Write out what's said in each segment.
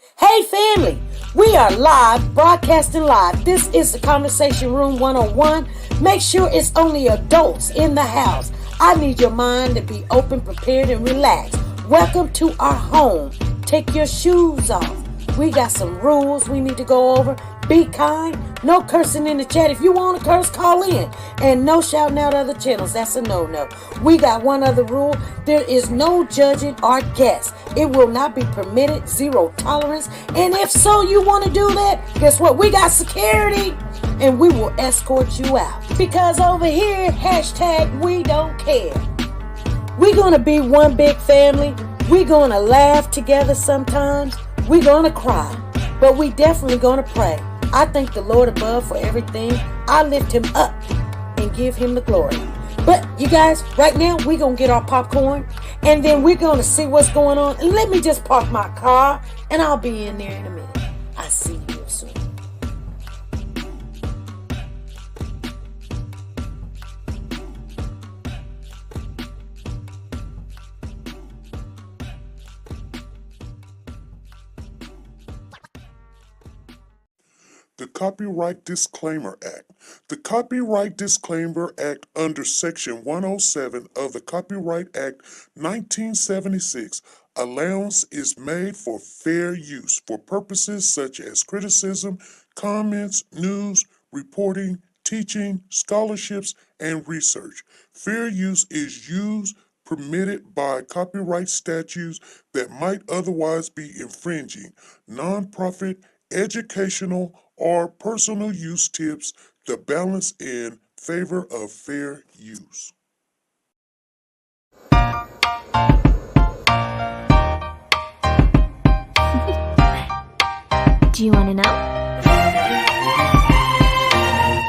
Hey family, we are live, broadcasting live. This is the Conversation Room 101. Make sure it's only adults in the house. I need your mind to be open, prepared, and relaxed. Welcome to our home. Take your shoes off. We got some rules we need to go over. Be kind. No cursing in the chat. If you want to curse, call in. And no shouting out other channels. That's a no-no. We got one other rule. There is no judging our guests. It will not be permitted. Zero tolerance. And if so, you want to do that, guess what? We got security. And we will escort you out. Because over here, hashtag we don't care. We're going to be one big family. We're going to laugh together sometimes. We're going to cry. But we definitely going to pray. I thank the Lord above for everything. I lift him up and give him the glory. But you guys, right now, we're going to get our popcorn. And then we're going to see what's going on. And let me just park my car. And I'll be in there in a minute. I see you soon. The Copyright Disclaimer Act. The Copyright Disclaimer Act under Section 107 of the Copyright Act 1976, allowance is made for fair use for purposes such as criticism, comments, news, reporting, teaching, scholarships, and research. Fair use is used permitted by copyright statutes that might otherwise be infringing. Nonprofit, educational, or personal use tips the balance in favor of fair use. Do you want to know?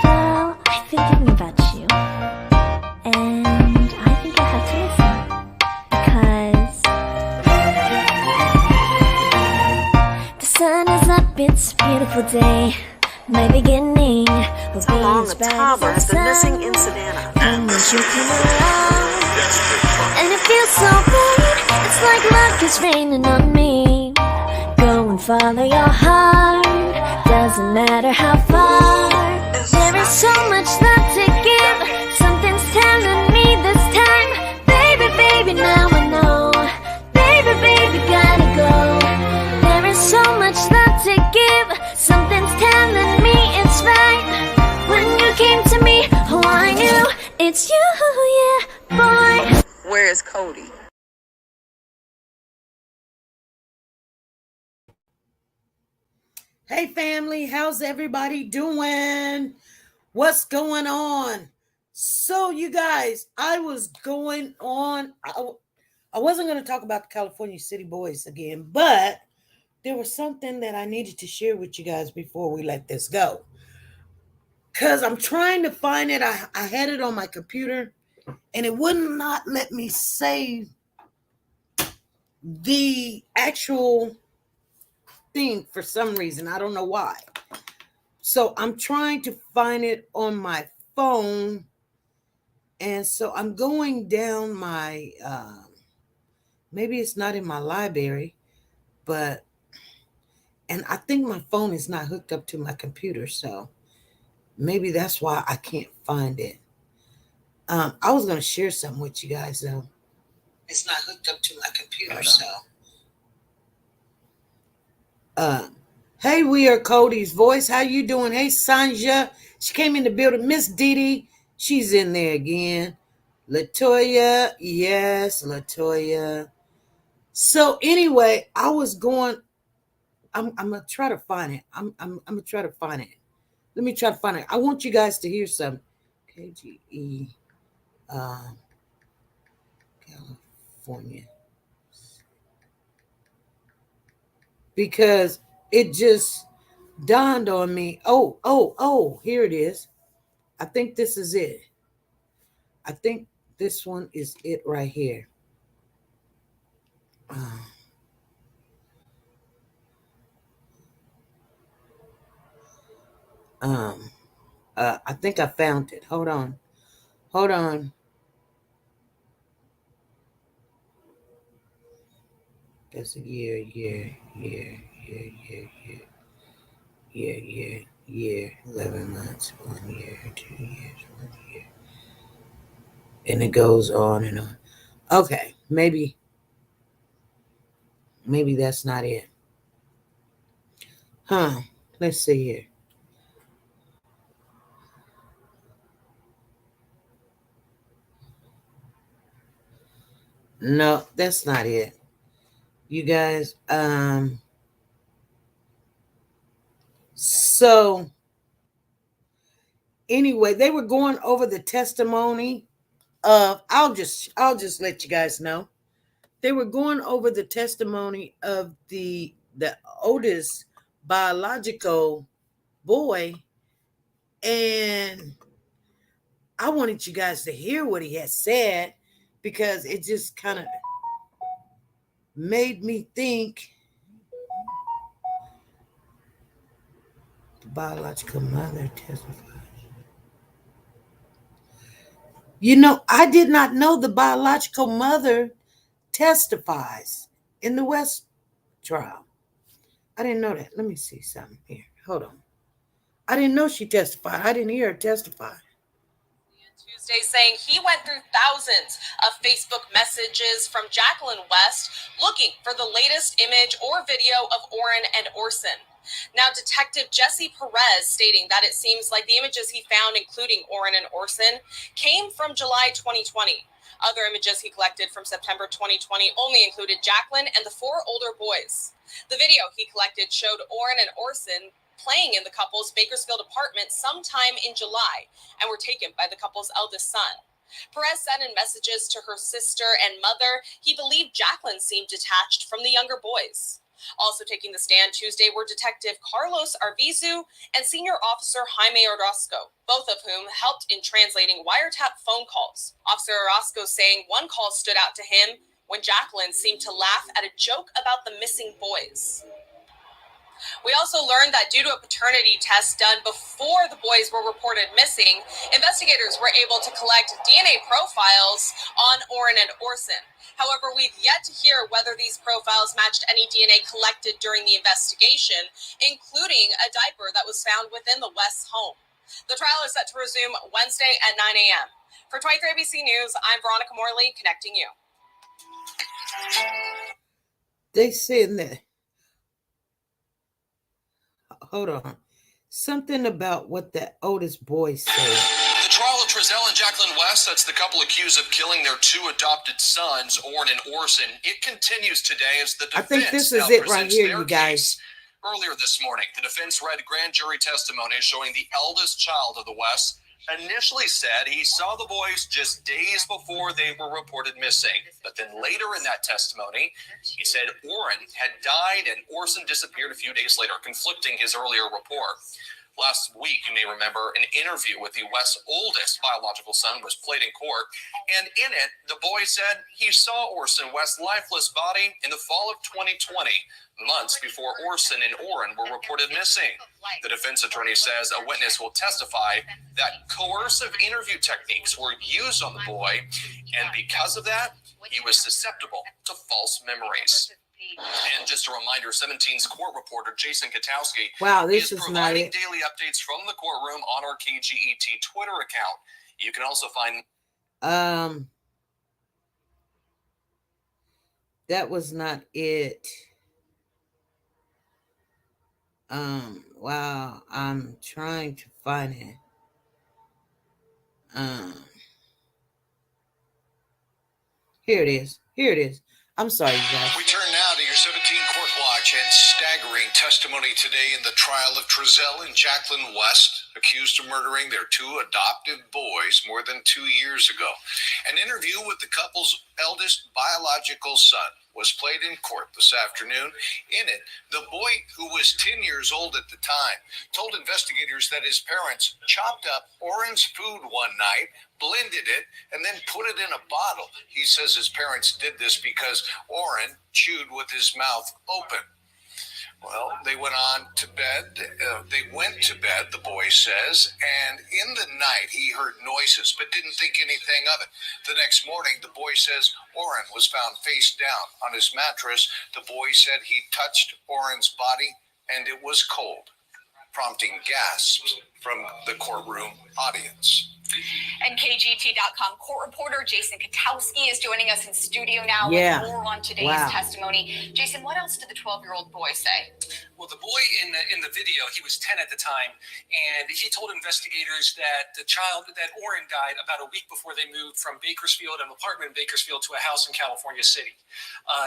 Well, I've been thinking about you, and I think I have to listen, because the sun is up, it's a beautiful day. My beginning will be Along as the bright tower as is the the missing sun. in Savannah. And when you came along, and it feels so right, it's like luck is raining on me. Go and follow your heart, doesn't matter how far. There is so much love to give, something's telling me this time. Baby, baby, now I know. Baby, baby, gotta go. There is so much love to give, something's telling me it's right. When you came to me, oh I knew it's you, yeah, boy. Where is Cody? Hey family, how's everybody doing? What's going on? So you guys, I wasn't going to talk about the California City Boys again, but there was something that I needed to share with you guys before we let this go. Because I'm trying to find it. I had it on my computer and it would not let me save the actual thing for some reason. I don't know why. So I'm trying to find it on my phone. And so I'm going down my, maybe it's not in my library, but, and I think my phone is not hooked up to my computer. So maybe that's why I can't find it. I was going to share something with you guys though. It's not hooked up to my computer. So, hey, we are Cody's voice. How you doing? Hey, Sanja. She came in the building. Miss Didi, she's in there again. Latoya, yes, Latoya. So anyway, I was going. I'm gonna try to find it. I'm gonna try to find it. Let me try to find it. I want you guys to hear some KGE, California, because it just dawned on me. Oh, here it is. I think this is it. I think this one is it right here. I think I found it. Hold on. That's a year. 11 months, 1 year, 2 years, 1 year. And it goes on and on. Okay, maybe that's not it. Let's see here. No, that's not it. You guys, so anyway, they were going over the testimony of I'll just let you guys know. They were going over the testimony of the oldest biological boy, and I wanted you guys to hear what he had said because it just kind of made me think. The biological mother testifies. You know, I did not know the biological mother testifies in the West trial. I didn't know that. Let me see something here. Hold on. I didn't know she testified. I didn't hear her testify. Tuesday saying he went through thousands of Facebook messages from Jacqueline West looking for the latest image or video of Orrin and Orson. Now, Detective Jesse Perez stating that it seems like the images he found, including Orrin and Orson, came from July 2020. Other images he collected from September 2020 only included Jacqueline and the 4 older boys. The video he collected showed Orrin and Orson playing in the couple's Bakersfield apartment sometime in July and were taken by the couple's eldest son. Perez said in messages to her sister and mother he believed Jacqueline seemed detached from the younger boys. Also taking the stand Tuesday were Detective Carlos Arvizu and Senior Officer Jaime Orozco, both of whom helped in translating wiretap phone calls. Officer Orozco saying one call stood out to him when Jacqueline seemed to laugh at a joke about the missing boys. We also learned that due to a paternity test done before the boys were reported missing, investigators were able to collect DNA profiles on Orrin and Orson. However, we've yet to hear whether these profiles matched any DNA collected during the investigation, including a diaper that was found within the West's home. The trial is set to resume Wednesday at 9 a.m. For 23 ABC News, I'm Veronica Morley, connecting you. They said that. Hold on. Something about what the oldest boy said. The trial of Trezell and Jacqueline West, that's the couple accused of killing their 2 adopted sons, Orrin and Orson. It continues today as the defense I think this is it right here, you guys. Earlier this morning, the defense read grand jury testimony showing the eldest child of the Wests initially said he saw the boys just days before they were reported missing. But then later in that testimony, he said Orrin had died and Orson disappeared a few days later, conflicting his earlier report. Last week, you may remember, an interview with the West's oldest biological son was played in court, and in it, the boy said he saw Orson West's lifeless body in the fall of 2020, months before Orson and Orrin were reported missing. The defense attorney says a witness will testify that coercive interview techniques were used on the boy, and because of that, he was susceptible to false memories. And just a reminder, 17's court reporter Jason Katowski is providing daily updates from the courtroom on our KGET Twitter account. You can also find that was not it. Wow, I'm trying to find it. Here it is. I'm sorry, you guys. We turn now to your 17 Court Watch and staggering testimony today in the trial of Trezell and Jacqueline West, accused of murdering their 2 adoptive boys more than 2 years ago. An interview with the couple's eldest biological son was played in court this afternoon. In it, the boy, who was 10 years old at the time, told investigators that his parents chopped up Orrin's food one night, blended it, and then put it in a bottle. He says his parents did this because Orrin chewed with his mouth open. Well, they went on to bed. They went to bed, the boy says, and in the night he heard noises but didn't think anything of it. The next morning, the boy says Orrin was found face down on his mattress. The boy said he touched Orrin's body and it was cold, prompting gasps from the courtroom audience. And KGT.com court reporter Jason Katowski is joining us in studio now with more on today's testimony. Jason, what else did the 12-year-old boy say? Well, the boy in the video, he was 10 at the time, and he told investigators that that Orrin died about a week before they moved from Bakersfield, an apartment in Bakersfield, to a house in California City.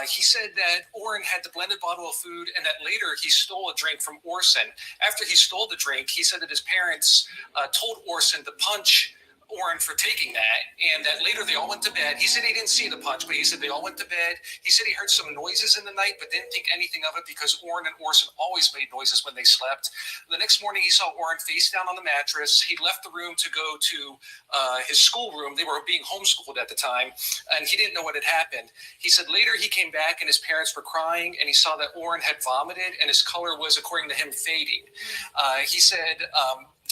He said that Orrin had the blended bottle of food and that later he stole a drink from Orson. After he stole the drink, he said that his parents told Orson to punch Orrin for taking that, and that later they all went to bed. He said he didn't see the punch, but he said they all went to bed. He said he heard some noises in the night, but didn't think anything of it because Orrin and Orson always made noises when they slept. The next morning, he saw Orrin face down on the mattress. He left the room to go to his schoolroom. They were being homeschooled at the time, and he didn't know what had happened. He said later he came back and his parents were crying, and he saw that Orrin had vomited, and his color was, according to him, fading. He said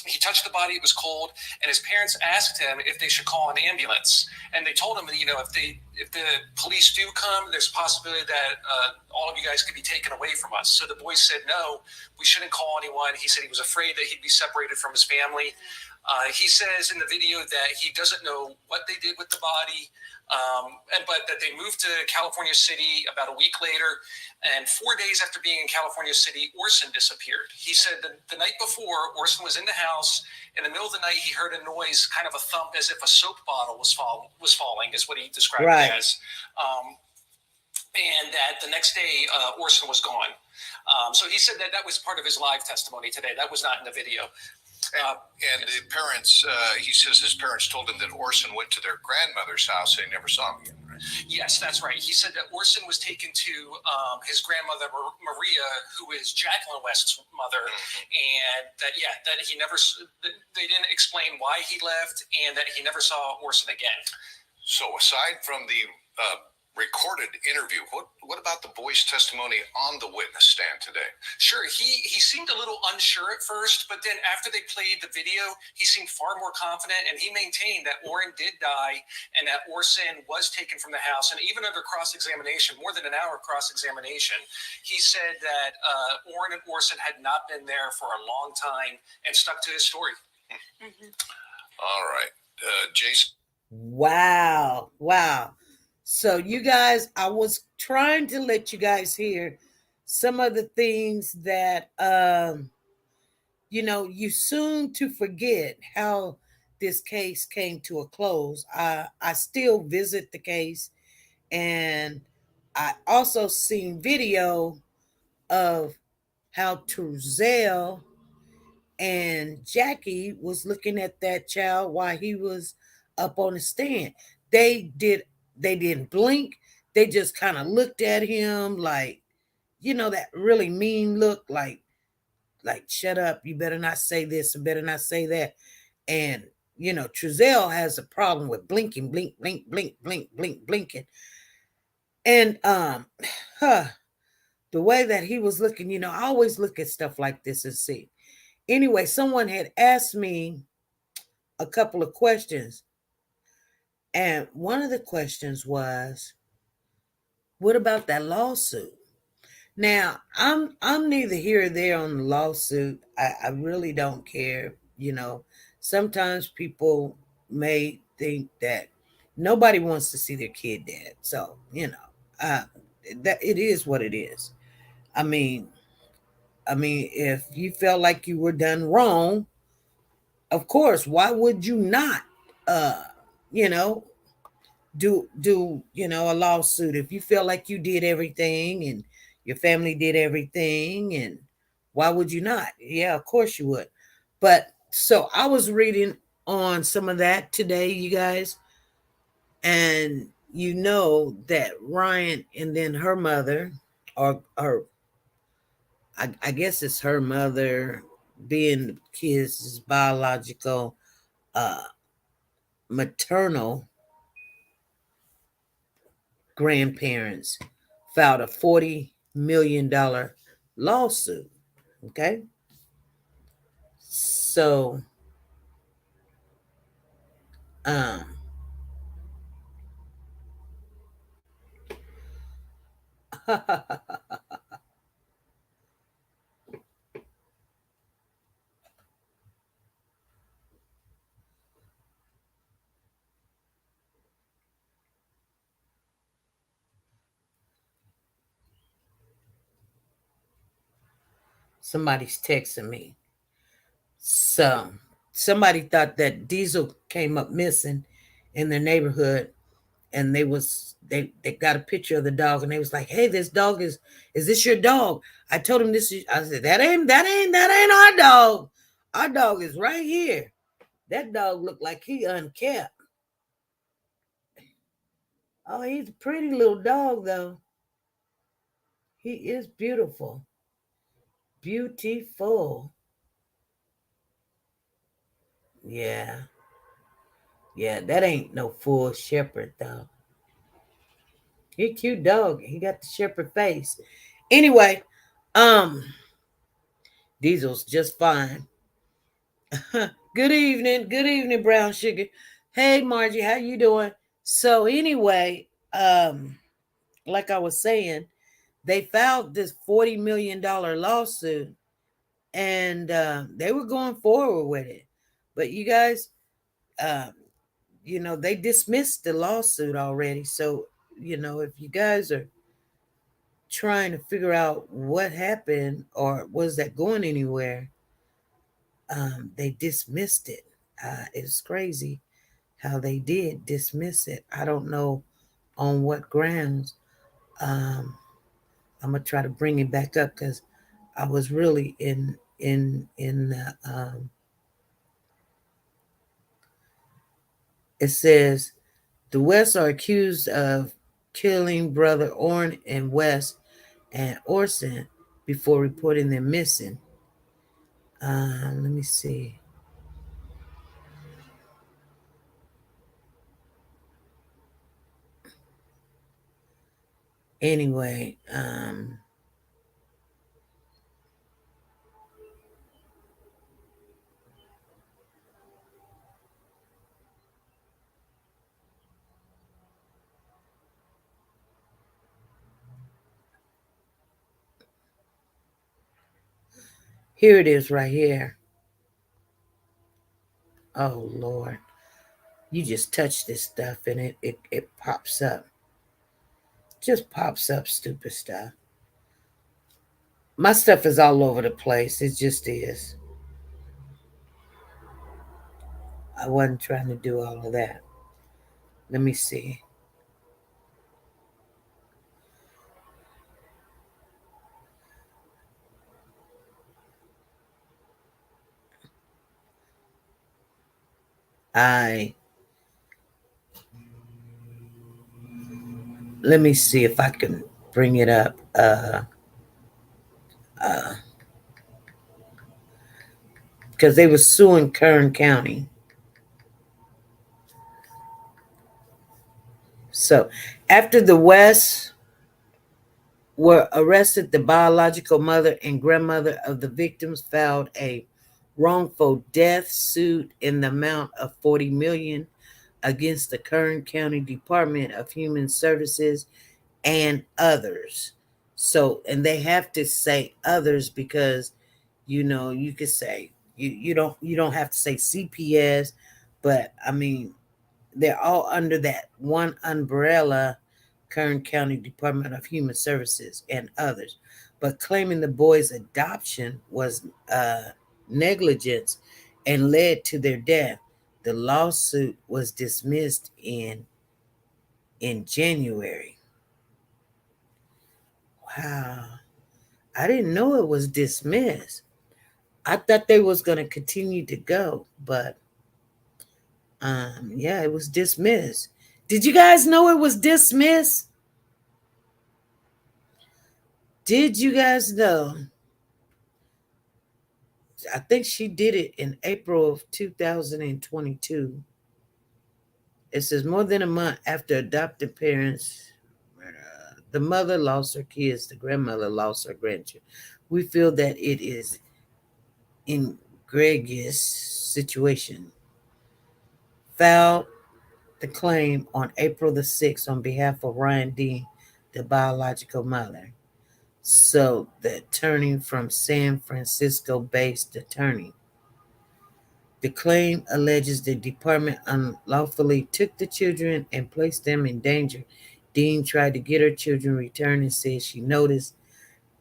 he touched the body, it was cold, and his parents asked him if they should call an ambulance. And they told him that, if the police do come, there's a possibility that all of you guys could be taken away from us. So the boy said, no, we shouldn't call anyone. He said he was afraid that he'd be separated from his family. He says in the video that he doesn't know what they did with the body, but that they moved to California City about a week later. And 4 days after being in California City, Orson disappeared. He said that the night before, Orson was in the house. In the middle of the night, he heard a noise, kind of a thump, as if a soap bottle was falling, is what he described it as. And that the next day, Orson was gone. So he said that was part of his live testimony today. That was not in the video. And the parents, he says his parents told him that Orson went to their grandmother's house. They never saw him again, right? Yes, that's right. He said that Orson was taken to his grandmother, Maria, who is Jacqueline West's mother, and that he never, they didn't explain why he left, and that he never saw Orson again. So aside from the recorded interview, what about the boy's testimony on the witness stand today? Sure, he seemed a little unsure at first, but then after they played the video, he seemed far more confident, and he maintained that Orrin did die and that Orson was taken from the house. And even under cross-examination, more than an hour cross-examination, he said that Orrin and Orson had not been there for a long time and stuck to his story. All right, Jason. Wow. So you guys, I was trying to let you guys hear some of the things that, you soon to forget how this case came to a close. I still visit the case, and I also seen video of how Truzel and Jackie was looking at that child while he was up on the stand. They didn't blink. They just kind of looked at him like, that really mean look, like, shut up. You better not say this and better not say that. And, Truzel has a problem with blinking, blink, blink, blink, blink, blink, blinking. And the way that he was looking, I always look at stuff like this and see. Anyway, someone had asked me a couple of questions. And one of the questions was, what about that lawsuit? Now, I'm neither here or there on the lawsuit. I really don't care. Sometimes people may think that nobody wants to see their kid dead. So, that it is what it is. I mean, if you felt like you were done wrong, of course, why would you not, do a lawsuit if you feel like you did everything and your family did everything, and why would you not? Yeah, of course you would. But so I was reading on some of that today, you guys, and that Ryan and then her mother, or I guess it's her mother being the kids' biological maternal grandparents, filed a $40 million lawsuit. Okay. So, somebody's texting me. So somebody thought that Diesel came up missing in their neighborhood, and they got a picture of the dog, and they was like, "Hey, this dog is this your dog?" I told him this is. I said, that ain't our dog. Our dog is right here. That dog looked like he unkept. Oh, he's a pretty little dog though. He is beautiful. Beautiful. Yeah. Yeah, that ain't no full shepherd though. He a cute dog. He got the shepherd face. Anyway, Diesel's just fine. Good evening, brown sugar. Hey, Margie, how you doing? So anyway, like I was saying, they filed this $40 million lawsuit, and they were going forward with it. But you guys, they dismissed the lawsuit already. So, if you guys are trying to figure out what happened or was that going anywhere, they dismissed it. It's crazy how they did dismiss it. I don't know on what grounds. I'm gonna try to bring it back up because I was really in it says the Wests are accused of killing brother Orrin and West and Orson before reporting them missing. Let me see. Anyway, here it is right here. Oh, Lord. You just touch this stuff and it pops up. Just pops up stupid stuff. My stuff is all over the place. It just is. I wasn't trying to do all of that. Let me see. Let me see if I can bring it up. Because they were suing Kern County. So after the Wests were arrested, the biological mother and grandmother of the victims filed a wrongful death suit in the amount of $40 million against the Kern County Department of Human Services and others. So, and they have to say others because, you could say you don't have to say CPS, but I mean, they're all under that one umbrella, Kern County Department of Human Services and others, but claiming the boys' adoption was negligence and led to their death. The lawsuit was dismissed in January. Wow. I didn't know it was dismissed. I thought they was going to continue to go, but yeah, it was dismissed. Did you guys know it was dismissed? Did you guys know? I think she did it in April of 2022. It says more than a month after adopted parents, the mother lost her kids, the grandmother lost her grandchildren. We feel that it is egregious situation. Filed the claim on April the 6th on behalf of Ryan Dean, the biological mother. So the attorney from San Francisco-based attorney. The claim alleges the department unlawfully took the children and placed them in danger. Dean tried to get her children returned and said she noticed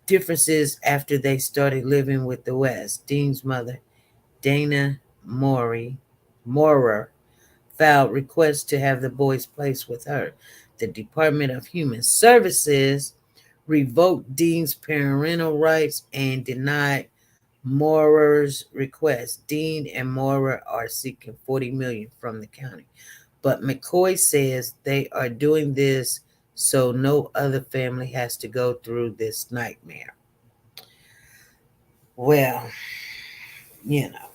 differences after they started living with the West. Dean's mother, Dana Morer, filed requests to have the boys placed with her. The Department of Human Services revoked Dean's parental rights and denied Morer's request. Dean and Morer are seeking $40 million from the county, but McCoy says they are doing this so no other family has to go through this nightmare. Well, you know.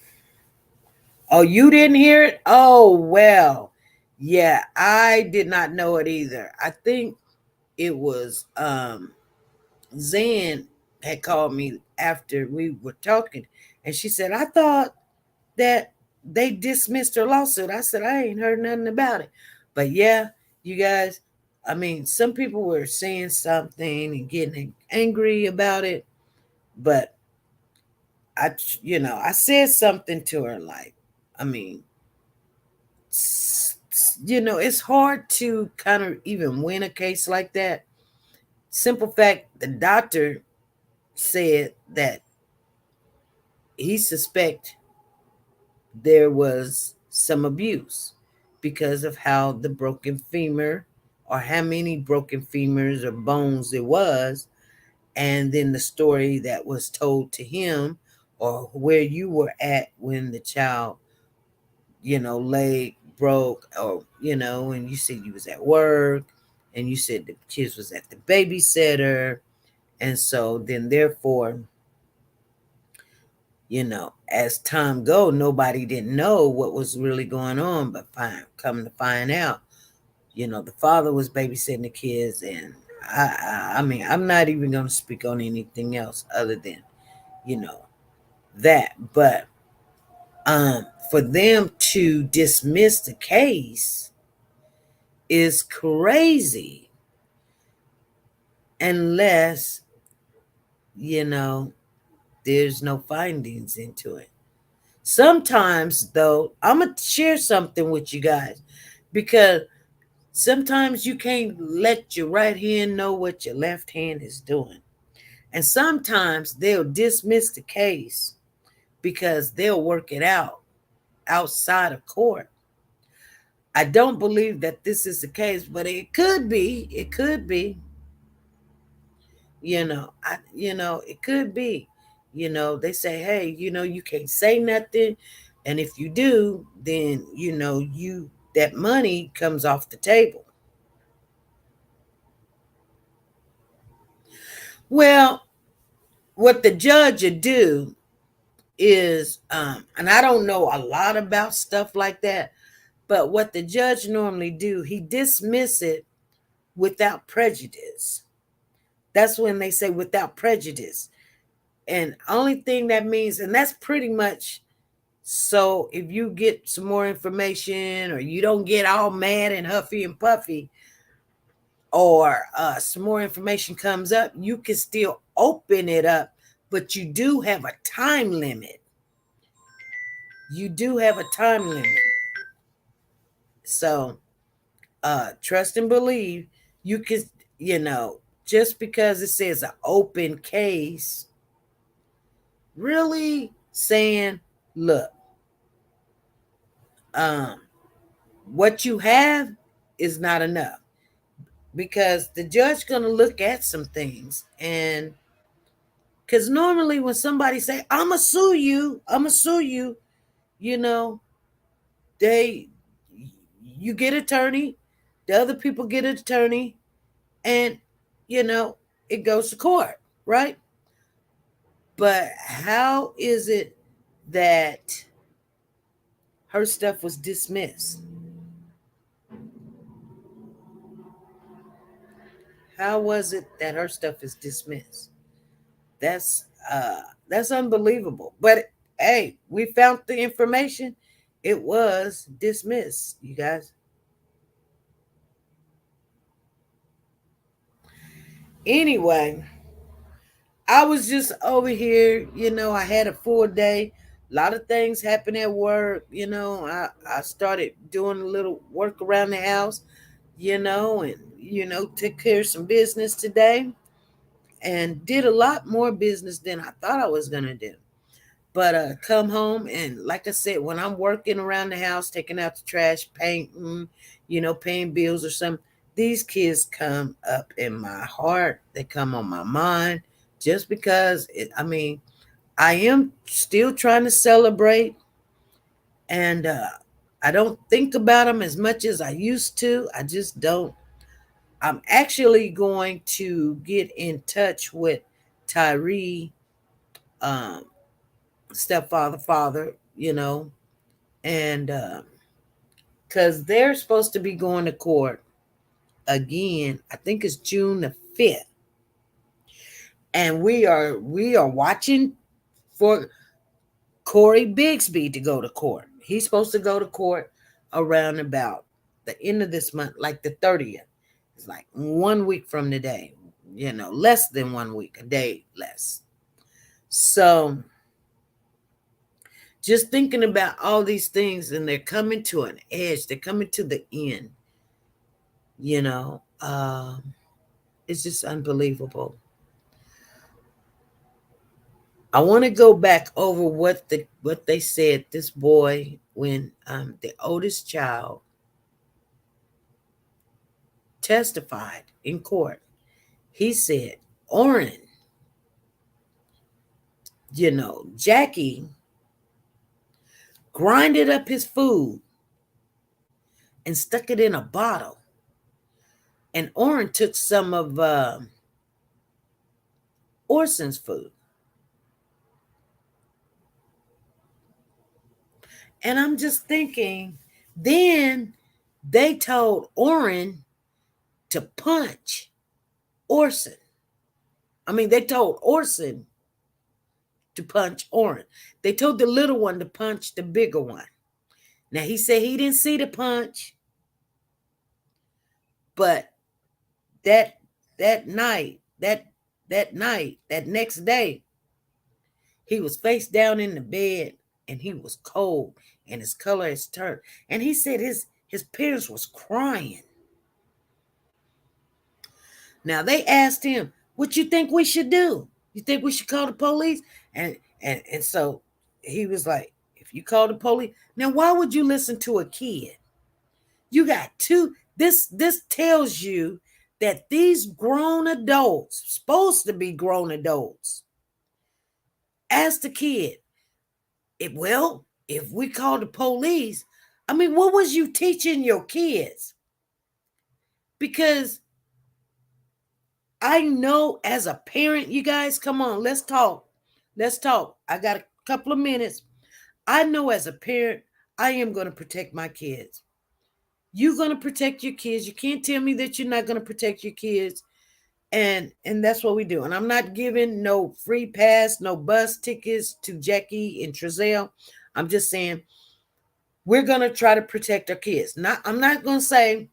Oh, you didn't hear it? Oh, well. Yeah, I did not know it either. I think it was Zan had called me after we were talking, and she said, I thought that they dismissed her lawsuit. I said, I ain't heard nothing about it. But yeah, you guys, I mean, some people were saying something and getting angry about it, but I said something to her like, I mean, it's hard to kind of even win a case like that. Simple fact, the doctor said that he suspect there was some abuse because of how the broken femur or how many broken femurs or bones it was, and then the story that was told to him or where you were at when the child, leg broke, or, and you said you was at work and you said the kids was at the babysitter. And so then therefore, as time go, nobody didn't know what was really going on, but come to find out, the father was babysitting the kids. And I mean, I'm not even going to speak on anything else other than, that. But for them to dismiss the case is crazy, unless, there's no findings into it. Sometimes, though, I'm going to share something with you guys, because sometimes you can't let your right hand know what your left hand is doing. And sometimes they'll dismiss the case because they'll work it out outside of court. I don't believe that this is the case, but it could be. It could be. It could be. They say, hey, you can't say nothing. And if you do, then, that money comes off the table. Well, what the judge would do is, and I don't know a lot about stuff like that, but what the judge normally do, he dismiss it without prejudice. That's when they say without prejudice. And only thing that means, and that's pretty much, so if you get some more information, or you don't get all mad and huffy and puffy, or some more information comes up, you can still open it up, but you do have a time limit. You do have a time limit. So trust and believe. You can, just because it says an open case, really saying, look, what you have is not enough, because the judge going to look at some things. And because normally when somebody say, I'm going to sue you, you get attorney, the other people get an attorney, and, it goes to court, right? But how is it that her stuff was dismissed? How was it that her stuff is dismissed? That's unbelievable. But hey, we found the information. It was dismissed, you guys. Anyway, I was just over here, I had a full day. A lot of things happened at work, I started doing a little work around the house, and took care of some business today and did a lot more business than I thought I was going to do. But come home and like I said, when I'm working around the house, taking out the trash, painting, paying bills or something, these kids come up in my heart. They come on my mind just because, I am still trying to celebrate. And I don't think about them as much as I used to. I just don't. I'm actually going to get in touch with Tyree, stepfather, father, and because they're supposed to be going to court again. I think it's June the 5th, and we are watching for Corey Bigsby to go to court. He's supposed to go to court around about the end of this month, like the 30th. It's like 1 week from today, less than 1 week, a day less. So just thinking about all these things, and they're coming to an edge. They're coming to the end. It's just unbelievable. I want to go back over what they said. This boy, when the oldest child testified in court, he said, Orrin, Jackie grinded up his food and stuck it in a bottle. And Orrin took some of Orson's food. And I'm just thinking, then they told Orrin to punch Orson. They told Orson to punch Orrin. They told the little one to punch the bigger one. Now, he said he didn't see the punch, but that next day, he was face down in the bed and he was cold and his color has turned. And he said his parents was crying. Now, they asked him, what you think we should do? You think we should call the police? And so he was like, if you call the police, now why would you listen to a kid? You got two. This tells you that these grown adults, supposed to be grown adults, asked the kid, if we call the police, what was you teaching your kids? Because I know as a parent, you guys, come on, let's talk. I got a couple of minutes. I know as a parent, I am going to protect my kids. You're going to protect your kids. You can't tell me that you're not going to protect your kids. And that's what we do. And I'm not giving no free pass, no bus tickets to Jackie and Trezell. I'm just saying we're going to try to protect our kids. I'm not going to say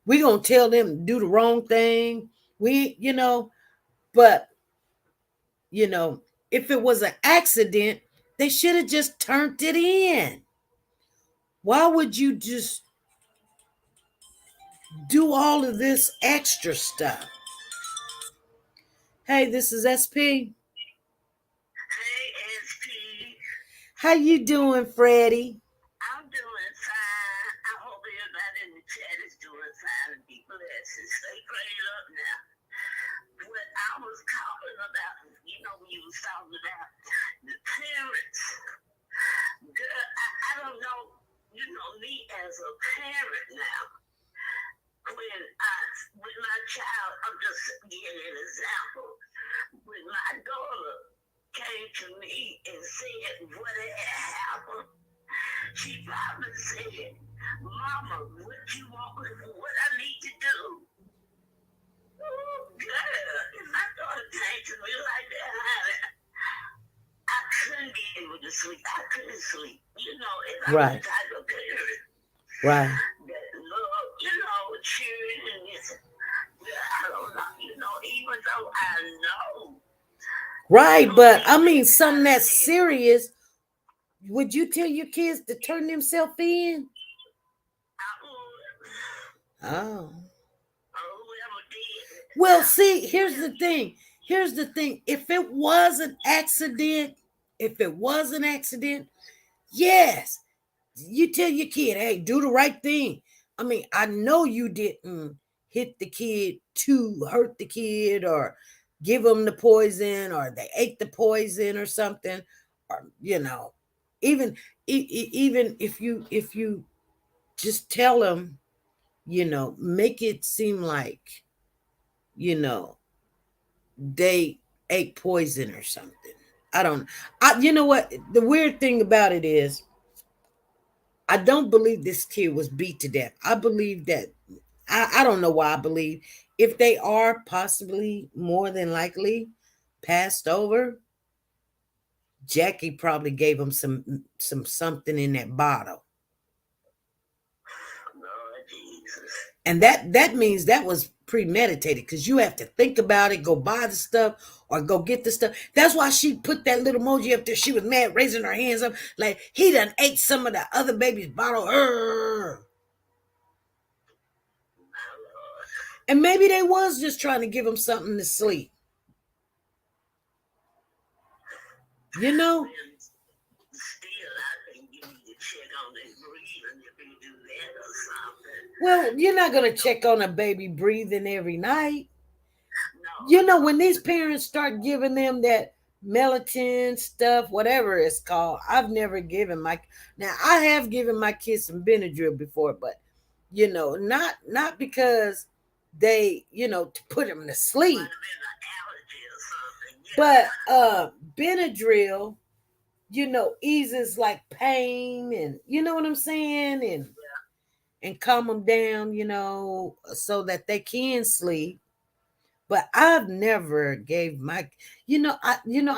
we're going to tell them to do the wrong thing. But, if it was an accident, they should have just turned it in. Why would you just do all of this extra stuff? Hey, this is SP. Hey, SP. How you doing, Freddie? I'm doing fine. I hope everybody in the chat is doing fine and be blessed and stay prayed up now. What I was talking about, when you was talking about the parents. Girl, I don't know, me as a parent now. With my child, I'm just giving an example. When my daughter came to me and said what had happened, she probably said, Mama, what you want, what I need to do? Oh, girl, and my daughter came to me sleep. You know, it's Right. the type of parent Right. that love, you know, cheering and this. I don't know, you know, even though I know. Right, but I mean, something that's serious. Would you tell your kids to turn themselves in? Oh. Well, see, here's the thing. Here's the thing. If it was an accident, yes, you tell your kid, hey, do the right thing. I mean, I know you didn't hit the kid to hurt the kid or give them the poison or they ate the poison or something, or, you know, even if you just tell them, you know, make it seem like, you know, they ate poison or something. You know what? The weird thing about it is, I don't believe this kid was beat to death. I believe that, I don't know why I believe, if they are possibly more than likely passed over, Jackie probably gave him something in that bottle. And that means that was premeditated, because you have to think about it, go buy the stuff or go get the stuff. That's why she put that little emoji up there. She was mad, raising her hands up like he done ate some of the other baby's bottle. And maybe they was just trying to give him something to sleep. You know? Well, you're not going to check on a baby breathing every night. You know, when these parents start giving them that melatonin stuff, whatever it's called, I've never given now I have given my kids some Benadryl before, but, you know, not because they, you know, to put them to sleep. But Benadryl, you know, eases like pain and, you know what I'm saying? And calm them down, you know, so that they can sleep. But I've never gave I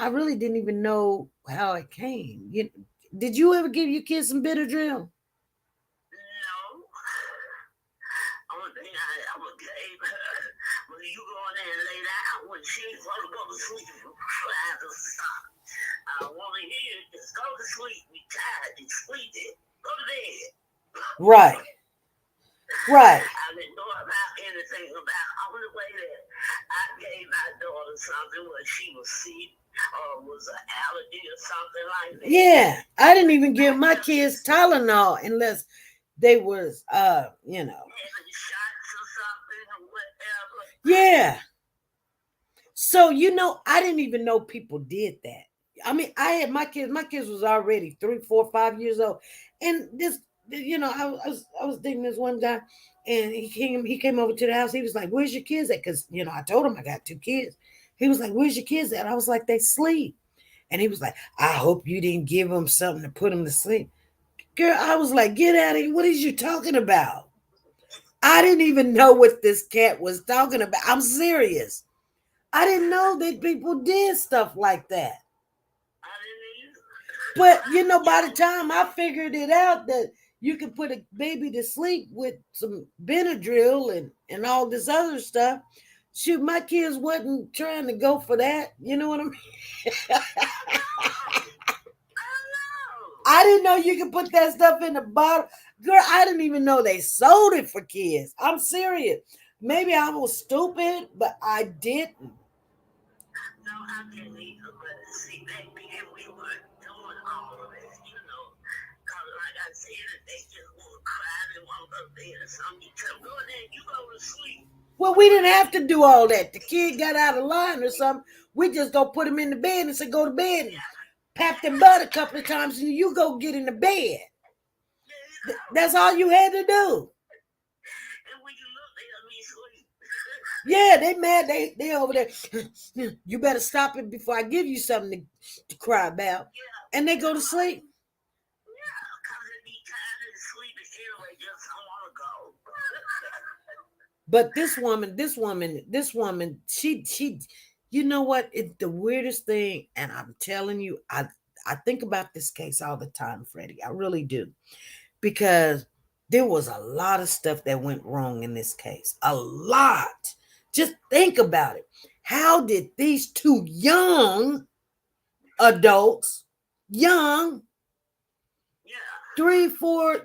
really didn't even know how it came. Did you ever give your kids some Benadryl? No. Only thing I ever gave her, when you go in there and lay down, when she want to go to sleep, try to stop. I want to hear you just go to sleep. We tired. You sleepy. Go to bed. Right. Right. I didn't know about anything about only way that I gave my daughter something when she was sick or was an allergy or something like that. Yeah, I didn't even give my kids Tylenol unless they was you know. Shots or something or whatever. Yeah. So, you know, I didn't even know people did that. I mean, I had my kids was already 3, 4, 5 years old. And this, you know, I was dating this one guy, and he came over to the house. He was like, "Where's your kids at?" Because, you know, I told him I got 2 kids. He was like, "Where's your kids at?" I was like, "They sleep." And he was like, "I hope you didn't give them something to put them to sleep." Girl, I was like, "Get out of here. What is you talking about?" I didn't even know what this cat was talking about. I'm serious. I didn't know that people did stuff like that. But, you know, by the time I figured it out that you can put a baby to sleep with some Benadryl and all this other stuff, shoot, my kids wasn't trying to go for that. You know what I mean? I didn't know you could put that stuff in the bottle. Girl, I didn't even know they sold it for kids. I'm serious. Maybe I was stupid, but I didn't. No, I didn't either, but see, back then we weren't doing all of it, you know. Because like I said, they just want to cry, they want to go to bed or something. You tell them, go in there, you go to sleep. Well, we didn't have to do all that. The kid got out of line or something. We just go put him in the bed and say, go to bed. And pat their butt a couple of times and you go get in the bed. That's all you had to do. Yeah, they mad. They over there. You better stop it before I give you something to cry about. And they go to sleep. But this woman, she, you know what? It's the weirdest thing. And I'm telling you, I think about this case all the time, Freddie. I really do. Because there was a lot of stuff that went wrong in this case. A lot. Just think about it. How did these two young adults, young, 3, 4,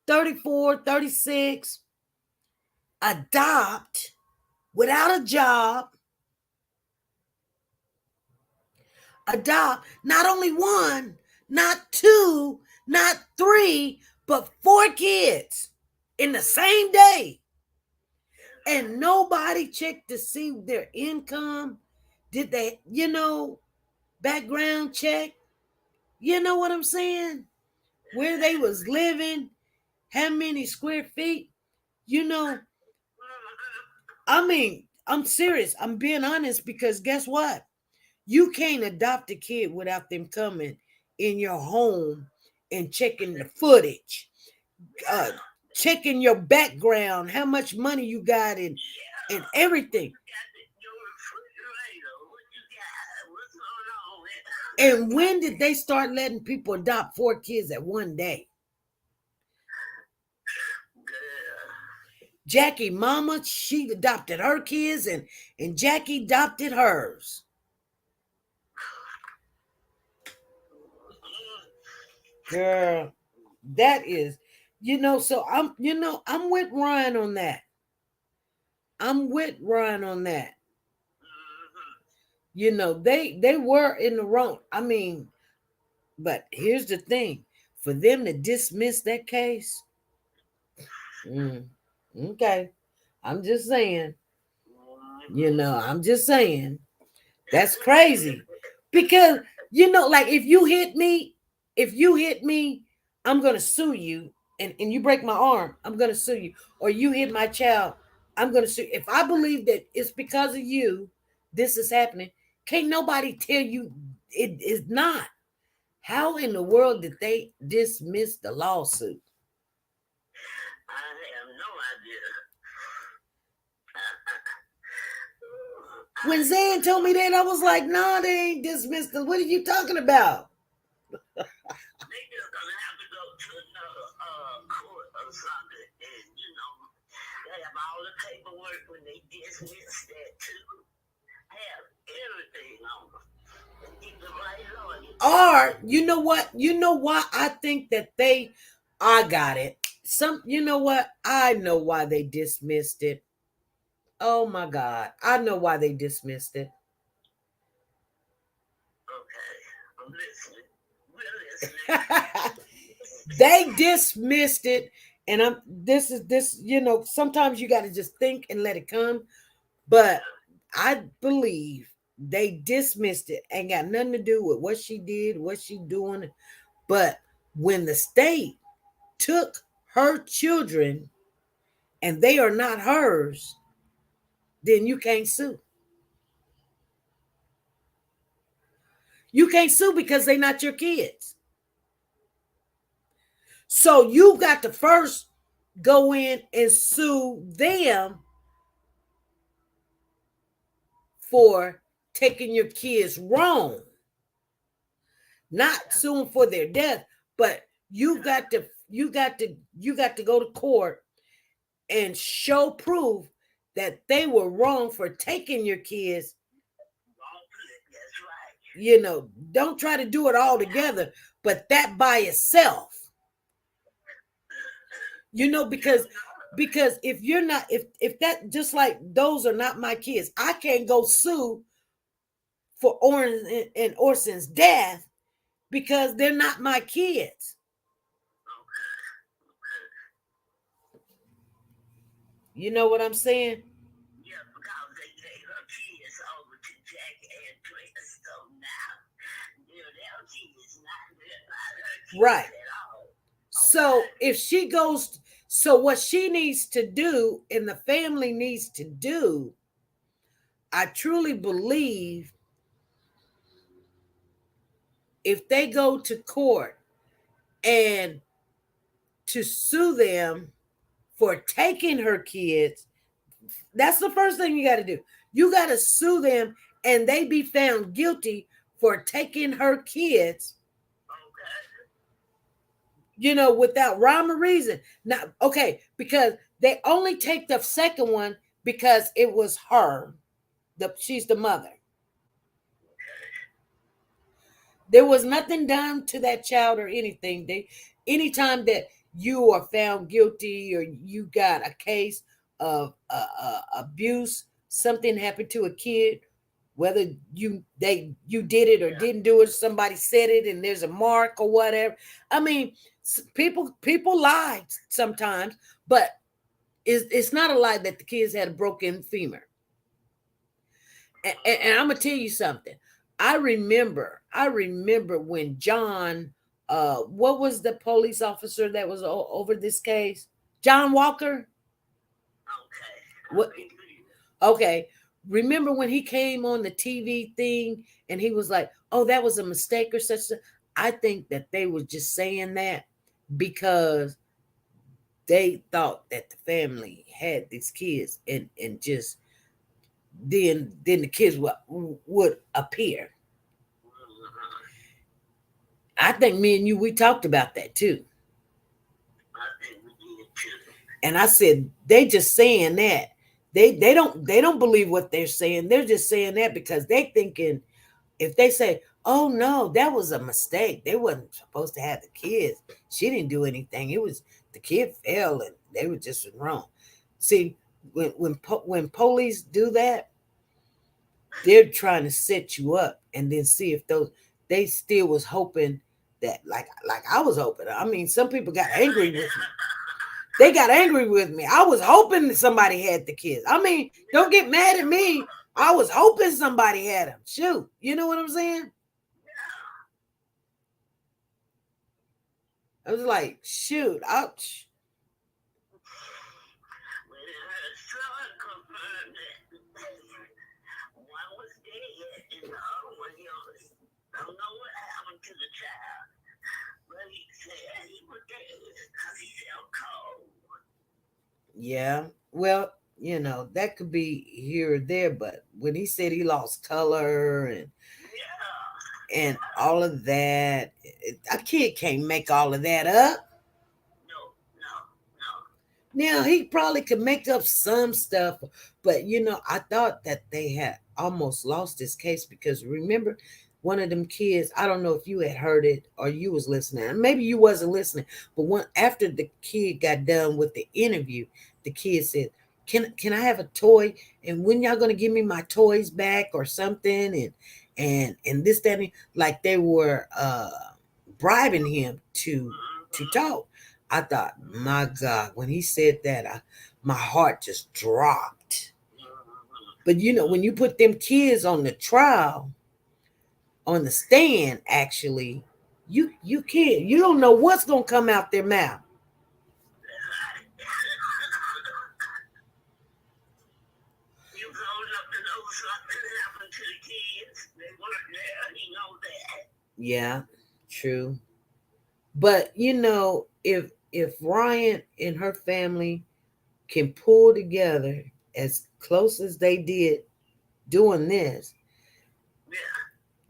34, 36, adopt without a job, adopt not only one, not 2, not 3, but 4 kids in the same day. And nobody checked to see their income. Did they, background check? You know what I'm saying? Where they was living, how many square feet? I mean, I'm serious. I'm being honest because guess what? You can't adopt a kid without them coming in your home and checking the footage, checking your background, how much money you got, and everything. And when did they start letting people adopt 4 kids at one day? Jackie mama, she adopted her kids, and Jackie adopted hers. Girl, that is, so I'm with Ryan on that. They were in the wrong. I mean, but here's the thing. For them to dismiss that case, okay. I'm just saying, that's crazy. Because, like if you hit me, I'm going to sue you. And you break my arm, I'm going to sue you. Or you hit my child, I'm going to sue you. If I believe that it's because of you, this is happening, can't nobody tell you it is not. How in the world did they dismiss the lawsuit? I have no idea. When Zan told me that, I was like, no, they ain't dismissed them. What are you talking about? They just gonna have to go to another court or something, and they have all the paperwork when they dismiss that too. Have everything on them. And get the right lawyer. Or you know what? You know why I think that I got it. You know what? I know why they dismissed it. Oh my God. I know why they dismissed it. Okay. I'm listening. They dismissed it. And sometimes you got to just think and let it come. But I believe they dismissed it. Ain't got nothing to do with what she did, what she doing. But when the state took her children and they are not hers, then you can't sue. You can't sue because they're not your kids. So you got to first go in and sue them for taking your kids wrong. Not suing for their death, but you got to go to court and show proof that they were wrong for taking your kids. Don't try to do it all together, but that by itself. Because if you're not, if that, just like those are not my kids, I can't go sue for Oren and Orson's death because they're not my kids. You know what I'm saying? Yeah, because they gave her kids over to Jack and Chris, so now their kids not her kids right. At all. So if she goes, so what she needs to do and the family needs to do, I truly believe if they go to court and to sue them for taking her kids, that's the first thing you got to do. You got to sue them and they be found guilty for taking her kids, you know, without rhyme or reason. Now, okay, because they only take the second one because it was her. She's the mother. There was nothing done to that child or anything. Anytime that you are found guilty or you got a case of abuse, something happened to a kid, whether you did it or didn't do it, somebody said it and there's a mark or whatever. I mean, people lie sometimes, but it's not a lie that the kids had a broken femur. And I'm gonna tell you something. I remember when John, what was the police officer that was over this case? John Walker. What? Okay. Remember when he came on the TV thing and he was like, "Oh, that was a mistake or such." I think that they were just saying that because they thought that the family had these kids and just then the kids would appear. I think me and you, we talked about that too. And I said, they just saying that. They don't believe what they're saying. They're just saying that because they thinking if they say, "Oh no, that was a mistake. They wasn't supposed to have the kids. She didn't do anything. It was the kid fell and they were just wrong." See, when police do that, they're trying to set you up and then see if they still was hoping that like I was hoping. I mean, some people got angry with me. They got angry with me. I was hoping that somebody had the kids. I mean, don't get mad at me. I was hoping somebody had them. Shoot, you know what I'm saying? I was like, shoot, ouch. Yeah, well, you know, that could be here or there, but when he said he lost color and all of that, a kid can't make all of that up. Now, he probably could make up some stuff, but, you know, I thought that they had almost lost this case because remember, one of them kids, I don't know if you had heard it or you was listening. Maybe you wasn't listening, but after the kid got done with the interview, the kid said, can I have a toy? And when y'all gonna give me my toys back or something? And this, that, and like they were bribing him to talk. I thought, my God, when he said that, my heart just dropped. But you know, when you put them kids on the trial, on the stand, actually, you can't, you don't know what's gonna come out their mouth. Yeah, true. But you know, if Ryan and her family can pull together as close as they did doing this,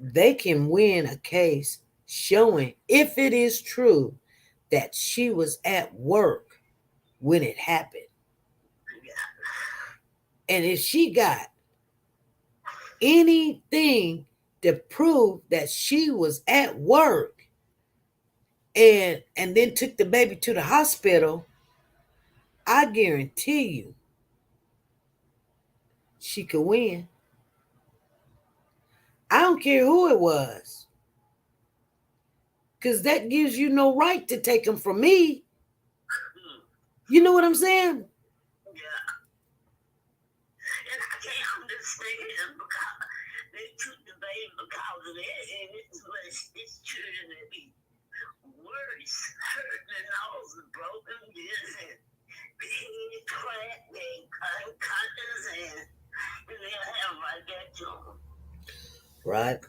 they can win a case showing, if it is true, that she was at work when it happened. And if she got anything to prove that she was at work and then took the baby to the hospital, I guarantee you she could win. I don't care who it was, because that gives you no right to take them from me. You know what I'm saying? Yeah. And I can't understand because they took the baby because of that, and it's children that be worse, hurting and all the broken ribs and being cracked and unconscious and they'll have right there to them. Right.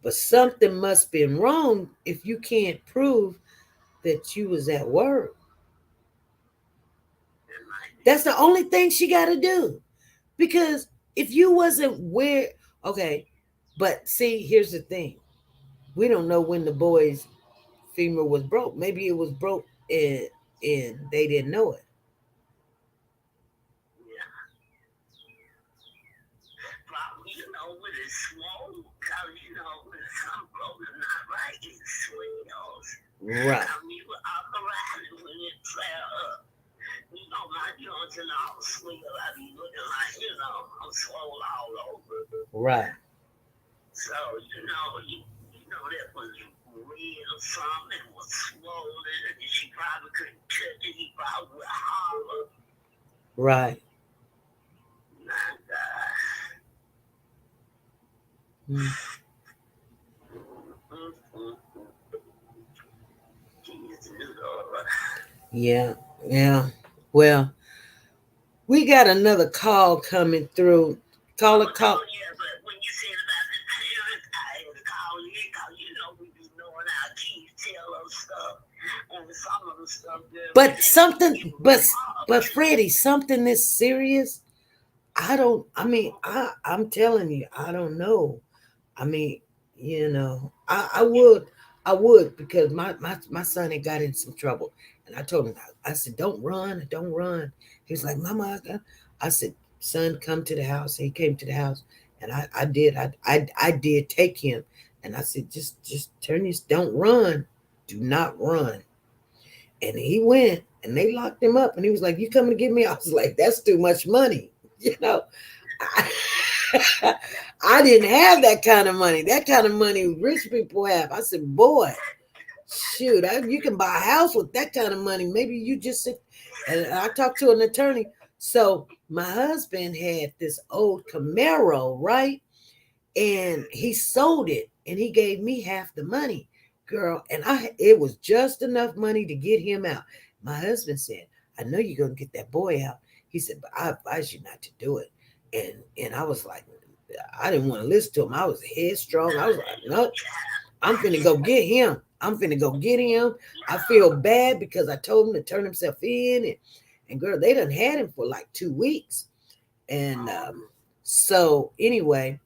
But something must be wrong if you can't prove that you was at work. That's the only thing she got to do. Because if you wasn't where, okay, But see, here's the thing. We don't know when the boy's femur was broke. Maybe it was broke and they didn't know it. When it's swollen, because, when some broken not right, it swells. Right. You authorize it when it flare up. My joints and all swell. I be looking like, I'm swollen all over. Right. So, that was red or something, was swollen, and she probably couldn't touch it. He probably would holler. Right. My God. Yeah. Well, we got another call coming through. Call. Yeah, but when you said about the parents, I had to call in because we be knowing our kids tell us stuff, and some of the stuff. But something, but Freddie, something this serious. I'm telling you, I don't know. I mean, I would because my son had got in some trouble, and I told him, I said, don't run. He was like, Mama, I said, son, come to the house. He came to the house, and I did take him, and I said, just turn this, don't run, do not run. And he went, and they locked him up, and he was like, you coming to get me? I was like, that's too much money. I didn't have that kind of money. That kind of money rich people have. I said, boy, shoot, you can buy a house with that kind of money. Maybe you just sit. And I talked to an attorney. So my husband had this old Camaro, right? And he sold it, and he gave me half the money, girl. And it was just enough money to get him out. My husband said, I know you're going to get that boy out. He said, but I advise you not to do it. And I was like, I didn't want to listen to him. I was headstrong. I was like, nope, I'm finna go get him. I feel bad because I told him to turn himself in. And girl, they done had him for like 2 weeks. And so anyway,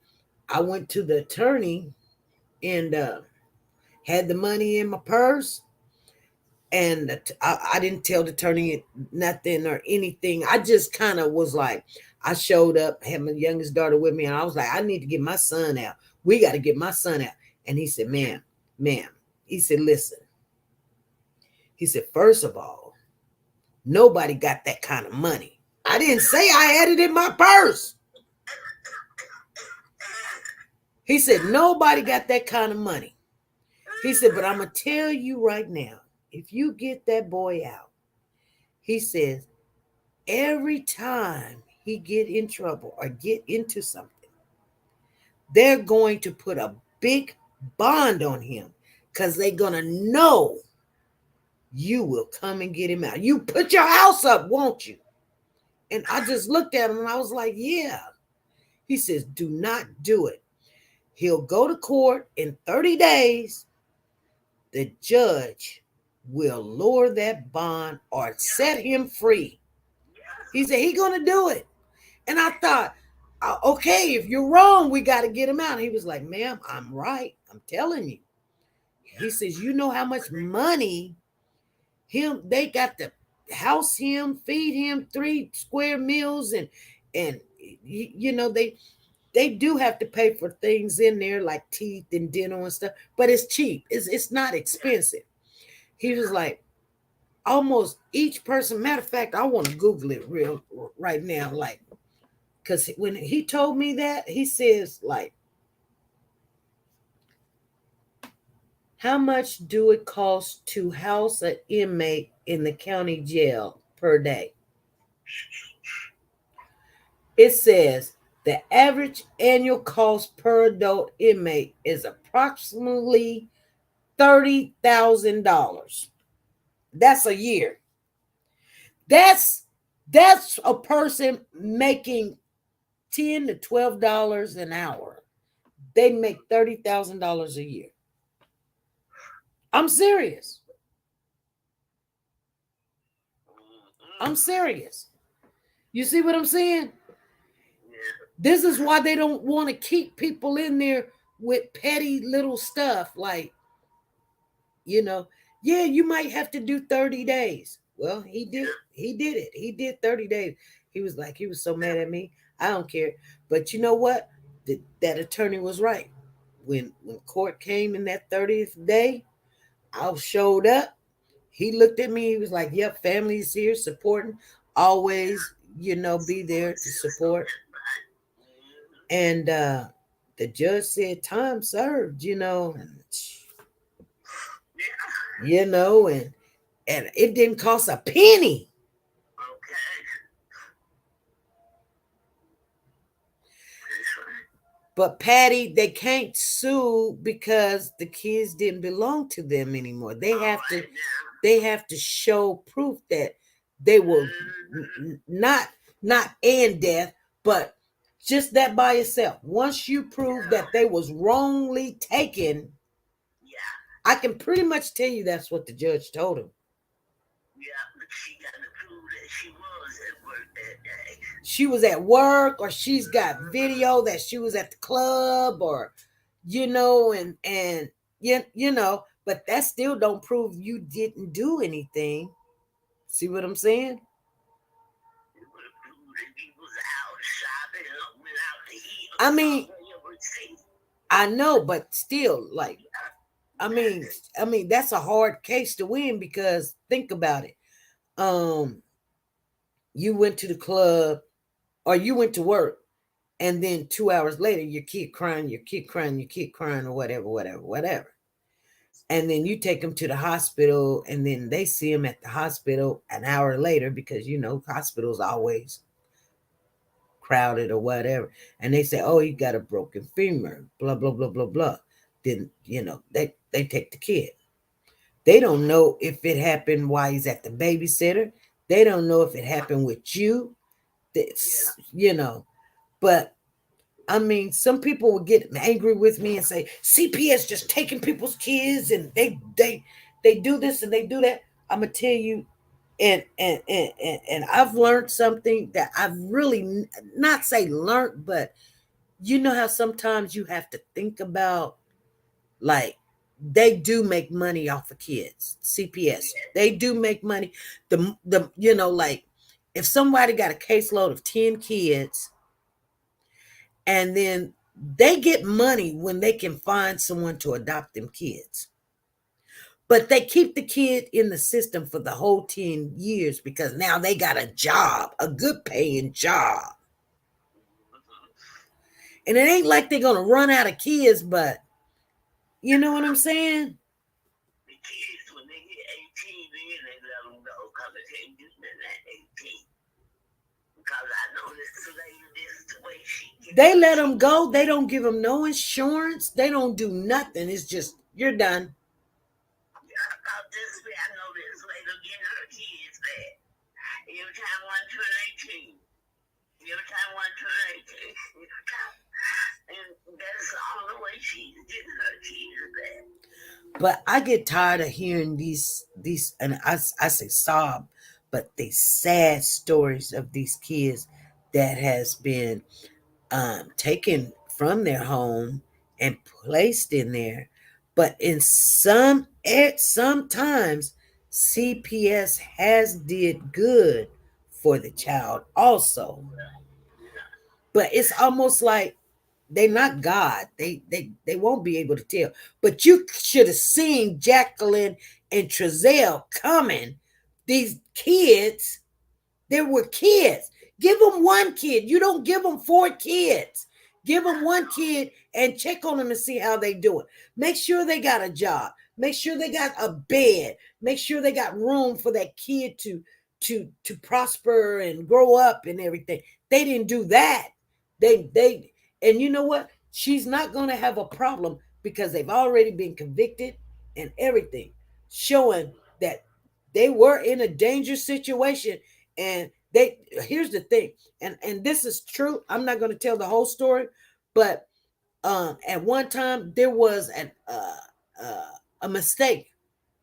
I went to the attorney and had the money in my purse. And I didn't tell the attorney nothing or anything. I just kind of was like, I showed up, had my youngest daughter with me, and I was like, I need to get my son out. We got to get my son out. And he said, ma'am, he said, listen. He said, first of all, nobody got that kind of money. I didn't say I had it in my purse. He said, nobody got that kind of money. He said, but I'm going to tell you right now, if you get that boy out, he says, every time he get in trouble or get into something, they're going to put a big bond on him because they're going to know you will come and get him out. You put your house up, won't you? And I just looked at him and I was like, yeah. He says, do not do it. He'll go to court in 30 days. The judge will lower that bond or set him free. He said he's going to do it. And I thought, okay, if you're wrong, we got to get him out. He was like, ma'am, I'm right. I'm telling you. He says, you know how much money they got to house him, feed him 3 square meals. And they do have to pay for things in there like teeth and dental and stuff, but it's cheap. It's not expensive. He was like, almost each person. Matter of fact, I want to Google it right now, like, because when he told me that, he says, like, how much do it cost to house an inmate in the county jail per day? It says the average annual cost per adult inmate is approximately $30,000. That's a year. That's a person making $10 to $12 an hour. They make $30,000 a year. I'm serious. You see what I'm saying? This is why they don't want to keep people in there with petty little stuff like, yeah, you might have to do 30 days. Well, he did it. He did 30 days. He was so mad at me. I don't care. But you know what? That attorney was right. When court came in that 30th day, I showed up. He looked at me. He was like, yep, family's here supporting. Always, be there to support. And the judge said time served, and it didn't cost a penny. But Patty, they can't sue because the kids didn't belong to them anymore. They have to show proof that they were not in death, but just that by itself. Once you prove that they was wrongly taken, I can pretty much tell you that's what the judge told him. Yeah, but she got to prove that she was at work that day. She was at work, or she's got video that she was at the club, or but that still don't prove you didn't do anything. See what I'm saying? I mean, I know, but still, like, I mean, that's a hard case to win because think about it. You went to the club or you went to work, and then 2 hours later, your kid crying, or whatever. And then you take them to the hospital, and then they see them at the hospital an hour later because, hospitals always crowded or whatever. And they say, oh, he got a broken femur, blah, blah, blah, blah, blah. Then, they take the kid. They don't know if it happened while he's at the babysitter. They don't know if it happened with you. But I mean, some people will get angry with me and say, CPS just taking people's kids and they do this and they do that. I'm gonna tell you, and I've learned something that I've really not say learned, but how sometimes you have to think about, like, they do make money off of kids. CPS, they do make money. Like, if somebody got a caseload of 10 kids, and then they get money when they can find someone to adopt them kids. But they keep the kid in the system for the whole 10 years because now they got a job, a good paying job. And it ain't like they're going to run out of kids, but you know what I'm saying? The kids, when they get 18, then they let them go because they can't do nothing at 18. Because I know this is the way she... They let them go. They don't give them no insurance. They don't do nothing. It's just, you're done. Yeah, about this way, I know this way to get her kids back. Every time one turn 18. And that's the only way she's getting her kids back. But I get tired of hearing these, and I say sob, but the sad stories of these kids that has been taken from their home and placed in there. But in sometimes CPS has did good for the child also. But it's almost like they're not God. They won't be able to tell. But you should have seen Jacqueline and Trezell coming. These kids, there were kids. Give them one kid. You don't give them 4 kids. Give them one kid and check on them and see how they doing. Make sure they got a job. Make sure they got a bed. Make sure they got room for that kid to prosper and grow up and everything. They didn't do that. They and you know what? She's not going to have a problem because they've already been convicted and everything, showing that they were in a dangerous situation. And here's the thing, and this is true. I'm not going to tell the whole story, but at one time there was a mistake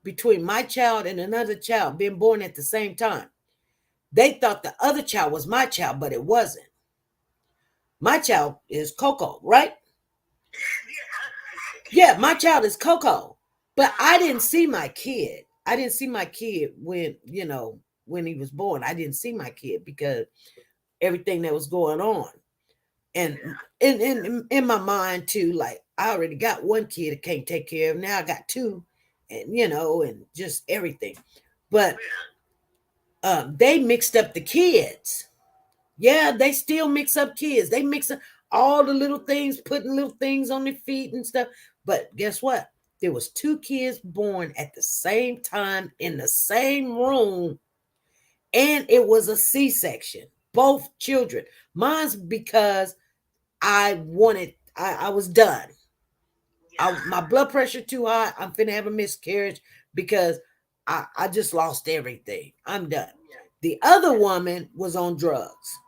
between my child and another child being born at the same time. They thought the other child was my child, but it wasn't. My child is Coco, right? Yeah, my child is Coco, but I didn't see my kid. I didn't see my kid when, when he was born. I didn't see my kid because everything that was going on. And in my mind too, like I already got one kid I can't take care of. Now I got two, and and just everything. But they mixed up the kids. Yeah, they still mix up kids. They mix up all the little things, putting little things on their feet and stuff. But guess what? There was two kids born at the same time in the same room, and it was a C-section. Both children. Mine's because I was done. My blood pressure too high. I'm finna have a miscarriage because I just lost everything. I'm done. The other woman was on drugs.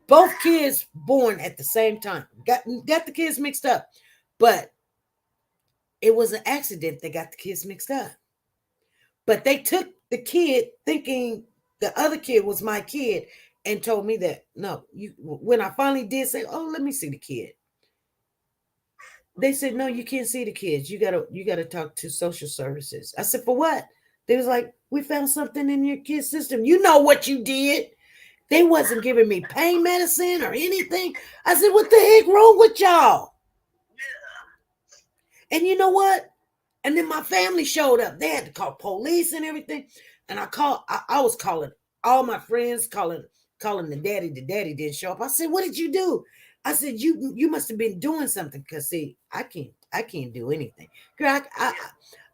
Both kids born at the same time. Got the kids mixed up. But it was an accident that got the kids mixed up. But they took the kid thinking the other kid was my kid and told me that, no, when I finally did say, oh, let me see the kid. They said, no, you can't see the kids. You gotta talk to social services. I said, for what? They was like, we found something in your kid's system. You know what you did. They wasn't giving me pain medicine or anything. I said, what the heck wrong with y'all? And you know what? And then my family showed up. They had to call police and everything. And I was calling all my friends, calling the daddy. The daddy didn't show up. I said, what did you do? I said, you must have been doing something. Because see, I can't do anything. Girl,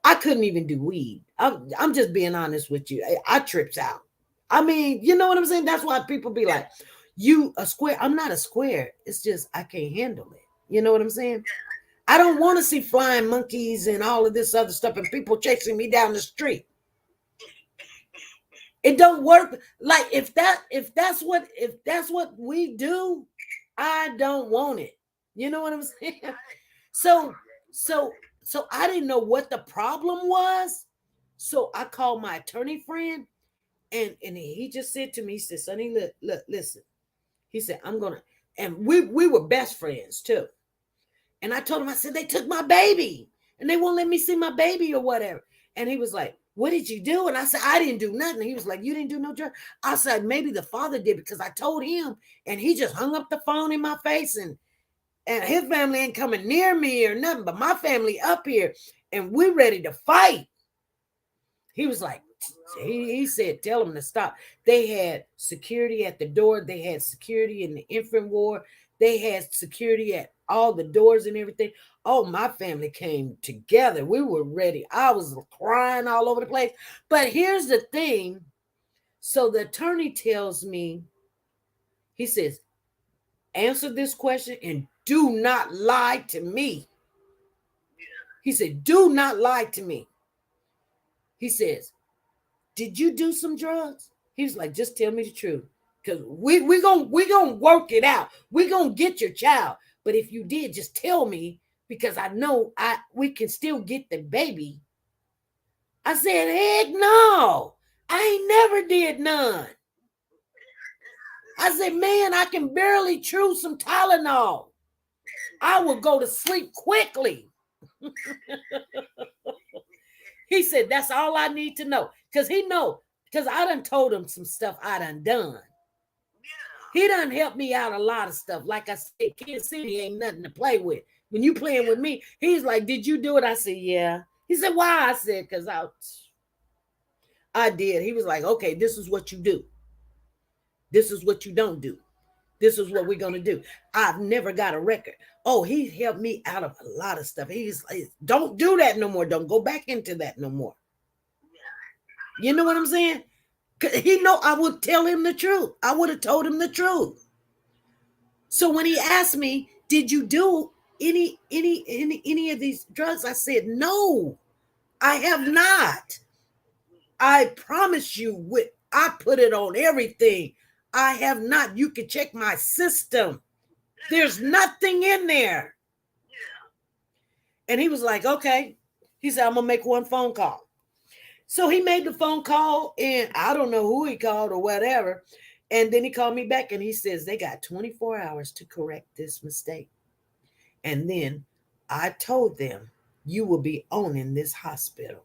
I couldn't even do weed. I'm just being honest with you. I trips out. I mean, you know what I'm saying? That's why people be like, you a square. I'm not a square. It's just I can't handle it. You know what I'm saying? I don't want to see flying monkeys and all of this other stuff and people chasing me down the street. It don't work. Like if that's what we do, I don't want it. You know what I'm saying? So I didn't know what the problem was. So I called my attorney friend. And he just said to me, he said, Sonny, look, listen. He said, I'm going to, and we were best friends too. And I told him, I said, they took my baby and they won't let me see my baby or whatever. And he was like, what did you do? And I said, I didn't do nothing. He was like, you didn't do no drug. I said, maybe the father did because I told him and he just hung up the phone in my face and his family ain't coming near me or nothing, but my family up here and we're ready to fight. He was like, he said, tell them to stop. They had security at the door. They had security in the infant ward. They had security at all the doors and everything. Oh, my family came together. We were ready. I was crying all over the place. But here's the thing. So the attorney tells me, he says, answer this question and do not lie to me. He said, do not lie to me. He says, did you do some drugs? He was like, just tell me the truth. Because we're gonna work it out. We're gonna get your child. But if you did, just tell me because I know we can still get the baby. I said, heck no. I ain't never did none. I said, man, I can barely chew some Tylenol. I will go to sleep quickly. He said, that's all I need to know. Because I done told him some stuff I done done. He done helped me out a lot of stuff. Like I said, Kansas City ain't nothing to play with. When you playing with me, he's like, did you do it? I said, yeah. He said, why? I said, because I did. He was like, okay, this is what you do. This is what you don't do. This is what we're going to do. I've never got a record. Oh, he helped me out of a lot of stuff. He's like, don't do that no more. Don't go back into that no more. You know what I'm saying? He know I would tell him the truth. I would have told him the truth. So when he asked me, did you do any of these drugs? I said, no, I have not. I promise you, I put it on everything. I have not. You can check my system. There's nothing in there. And he was like, okay. He said, I'm going to make one phone call. So he made the phone call and I don't know who he called or whatever. And then he called me back and he says, they got 24 hours to correct this mistake. And then I told them, you will be owning this hospital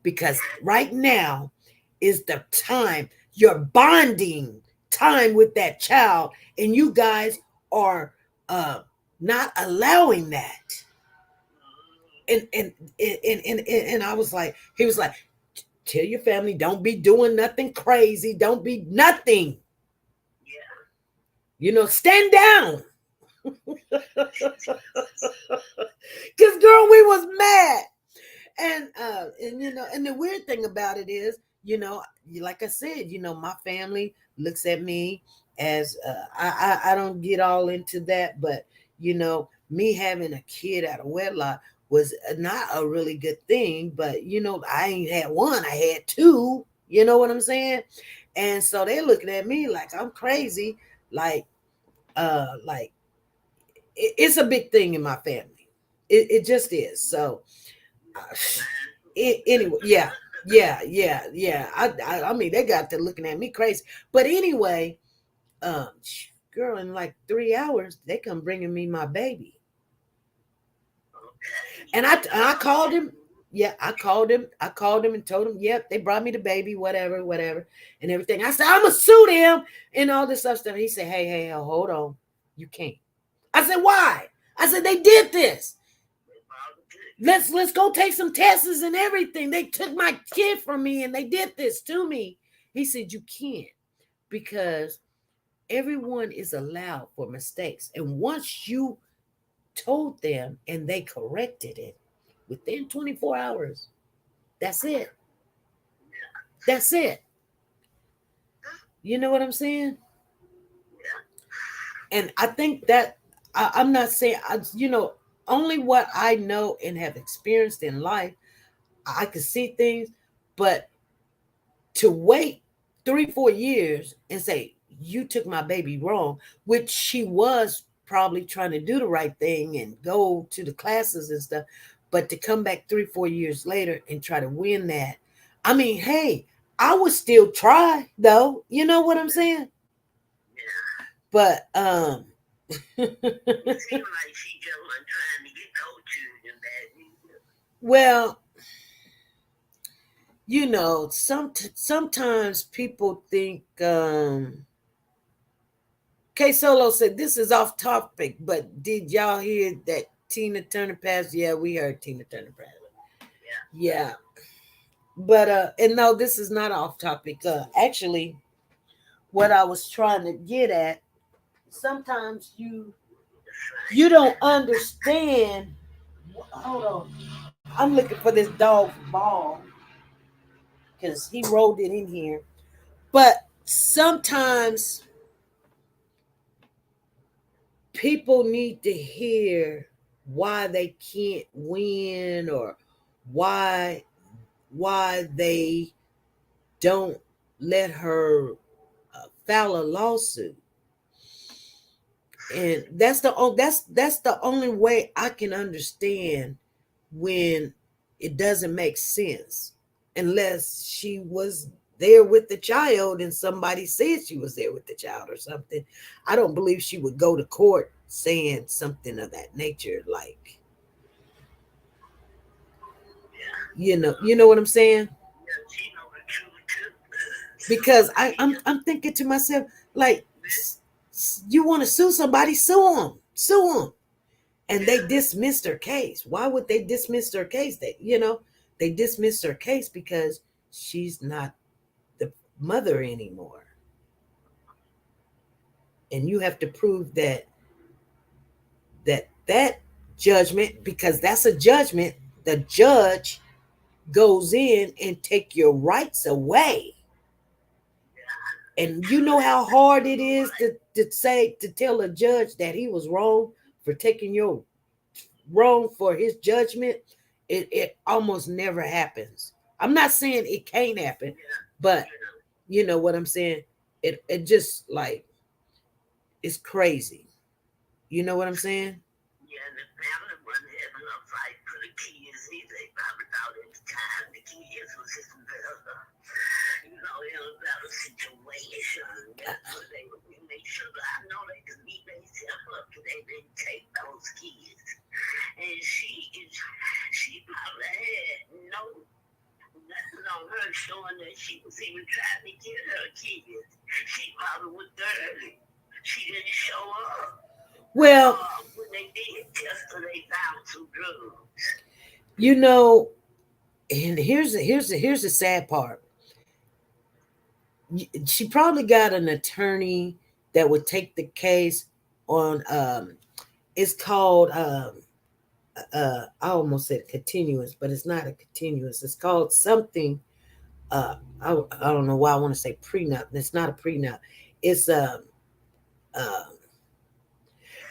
because right now is the time, your bonding time with that child, and you guys are not allowing that. And I was like, he was like, tell your family, don't be doing nothing crazy, don't be nothing. You know, stand down. Because girl, we was mad. And you know, and the weird thing about it is, you know, like I said, you know, my family looks at me as I don't get all into that, but you know, me having a kid out of wedlock was not a really good thing. But you know, I ain't had one, I had two. You know what I'm saying? And so they're looking at me like I'm crazy, like it's a big thing in my family. It just is. So anyway, yeah. I mean, they got to looking at me crazy. But anyway, girl, in like 3 hours, they come bringing me my baby. And I called him. Yeah, I called him and told him, yep, they brought me the baby, whatever, and everything. I said, I'm going to sue them and all this stuff. He said, hey, hold on. You can't. I said, why? I said, they did this. Let's go take some tests and everything. They took my kid from me and they did this to me. He said, you can't, because everyone is allowed for mistakes. And once you told them and they corrected it within 24 hours, that's it. That's it. You know what I'm saying? And I think that I'm not saying, you know, only what I know and have experienced in life, I could see things, but to wait 3-4 years and say, you took my baby wrong, which she was probably trying to do the right thing and go to the classes and stuff, but to come back 3-4 years later and try to win that, I mean, hey, I would still try though. You know what I'm saying? But well, you know, sometimes people think K Solo said this is off topic, but did y'all hear that Tina Turner passed? Yeah, we heard Tina Turner passed. Yeah. But and no, this is not off topic. Actually, what I was trying to get at, sometimes you don't understand. Hold on. I'm looking for this dog ball because he rolled it in here. But sometimes people need to hear why they can't win or why they don't let her file a lawsuit. And that's the only way I can understand when it doesn't make sense, unless she was there with the child and somebody said she was there with the child or something. I don't believe she would go to court saying something of that nature, like, you know what I'm saying? Because I'm thinking to myself, like, you want to sue somebody, sue them. And they dismissed her case. Why would they dismiss her case? They dismissed her case because she's not the mother anymore. And you have to prove that judgment, because that's a judgment, the judge goes in and take your rights away. And you know how hard it is to tell a judge that he was wrong for taking your wrong for his judgment. It almost never happens. I'm not saying it can't happen, but you know what I'm saying? It just, like, it's crazy. You know what I'm saying? Yeah, the family wasn't having a fight for the kids either. They found out at the time the kids was just better. You know, it was about a situation. That's what they would make sure. I know they could beat themselves up because they didn't take those kids. And she probably had nothing on her showing that she was even trying to get her kids. She probably was dirty. She didn't show up. Well, when they did test her, they found some drugs. You know, and here's the sad part. She probably got an attorney that would take the case on. It's called. I almost said continuous, but it's not a continuous. It's called something. I don't know why I want to say prenup. It's not a prenup. It's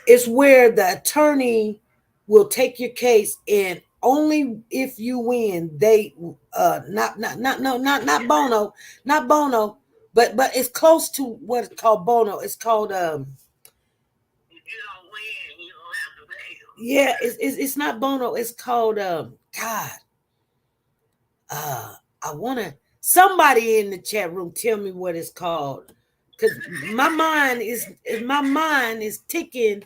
it's where the attorney will take your case, and only if you win, they not Bono, but it's close to what it's called Bono. It's called yeah, it's not Bono. It's called God. I wanna somebody in the chat room tell me what it's called, because my mind is ticking.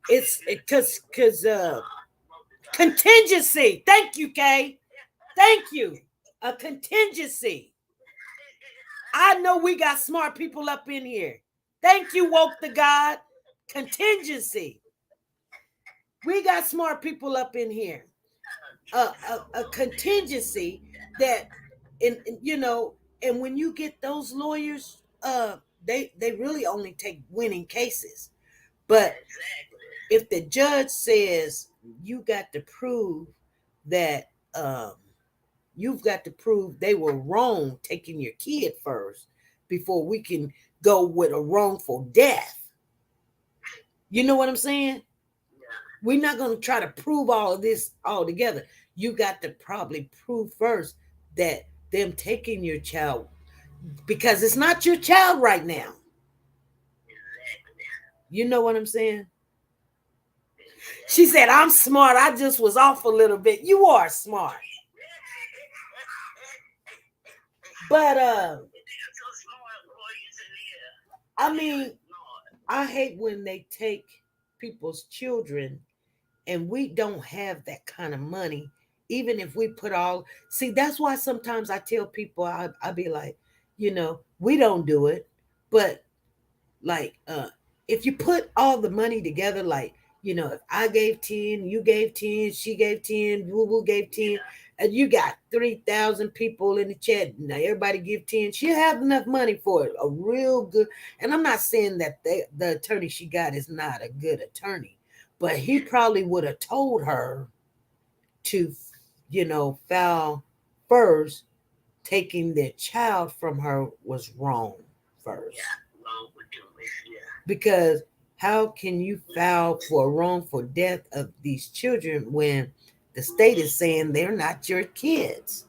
It's because contingency. Thank you, Kay. Thank you. A contingency. I know we got smart people up in here. Thank you, woke the God. Contingency. We got smart people up in here. A contingency that, and when you get those lawyers, they really only take winning cases. But if the judge says you got to prove that, you've got to prove they were wrong taking your kid first before we can go with a wrongful death. You know what I'm saying? We're not going to try to prove all of this all together. You got to probably prove first that them taking your child, because it's not your child right now. You know what I'm saying? She said, I'm smart. I just was off a little bit. You are smart. But, I mean, I hate when they take people's children and we don't have that kind of money. Even if we put all, see, that's why sometimes I tell people, I be like, we don't do it. But like, if you put all the money together, like, if I gave 10, you gave 10, she gave 10, Woo gave 10, and you got 3,000 people in the chat. Now everybody give 10. She'll have enough money for it. A real good. And I'm not saying that the attorney she got is not a good attorney, but he probably would have told her to, file first. Taking their child from her was wrong first. Because how can you file for a wrongful death of these children when the state is saying they're not your kids?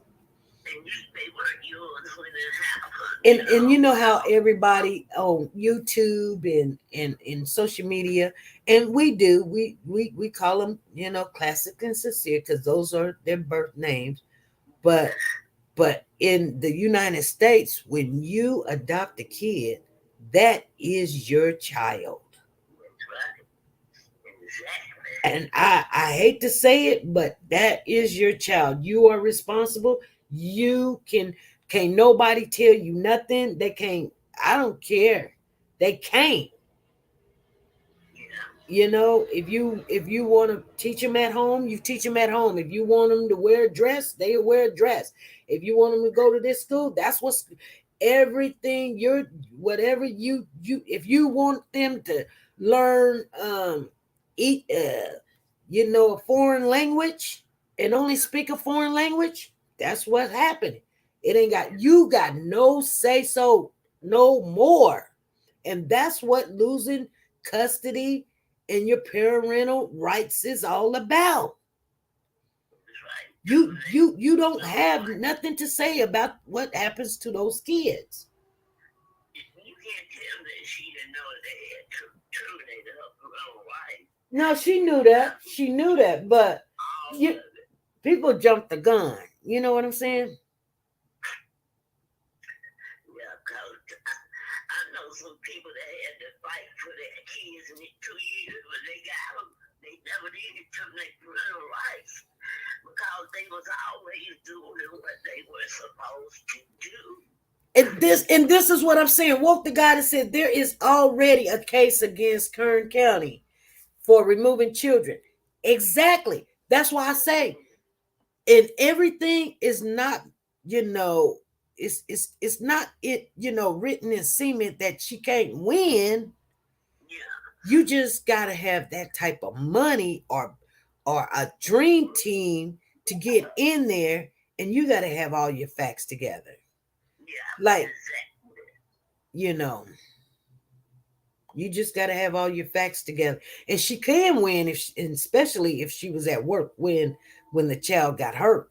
And you know how everybody on YouTube and in social media, and we call them, classic and sincere, because those are their birth names. But in the United States, when you adopt a kid, that is your child. And I hate to say it, but that is your child. You are responsible. You can't nobody tell you nothing. They can't. I don't care. They can't. If you want to teach them at home, you teach them at home. If you want them to wear a dress, they wear a dress. If you want them to go to this school, that's what's everything. Whatever you if you want them to learn a foreign language and only speak a foreign language, that's what's happening. You got no say so no more. And that's what losing custody and your parental rights is all about. You don't have nothing to say about what happens to those kids. You can't tell that she didn't know they had terminated her own life. No, she knew that. She knew that, but people jumped the gun. You know what I'm saying? Yeah, because I know some people that had to fight for their kids in 2 years, but they got them. They never did terminate parental was always doing what they were supposed to do. And this is what I'm saying. Woke the guy that said there is already a case against Kern County for removing children. Exactly. That's why I say, and everything is not, it's not written in cement that she can't win. Yeah. You just gotta have that type of money or a dream team to get in there, and you gotta have all your facts together. Yeah. Like, exactly. You just got to have all your facts together, and she can win and especially if she was at work when the child got hurt.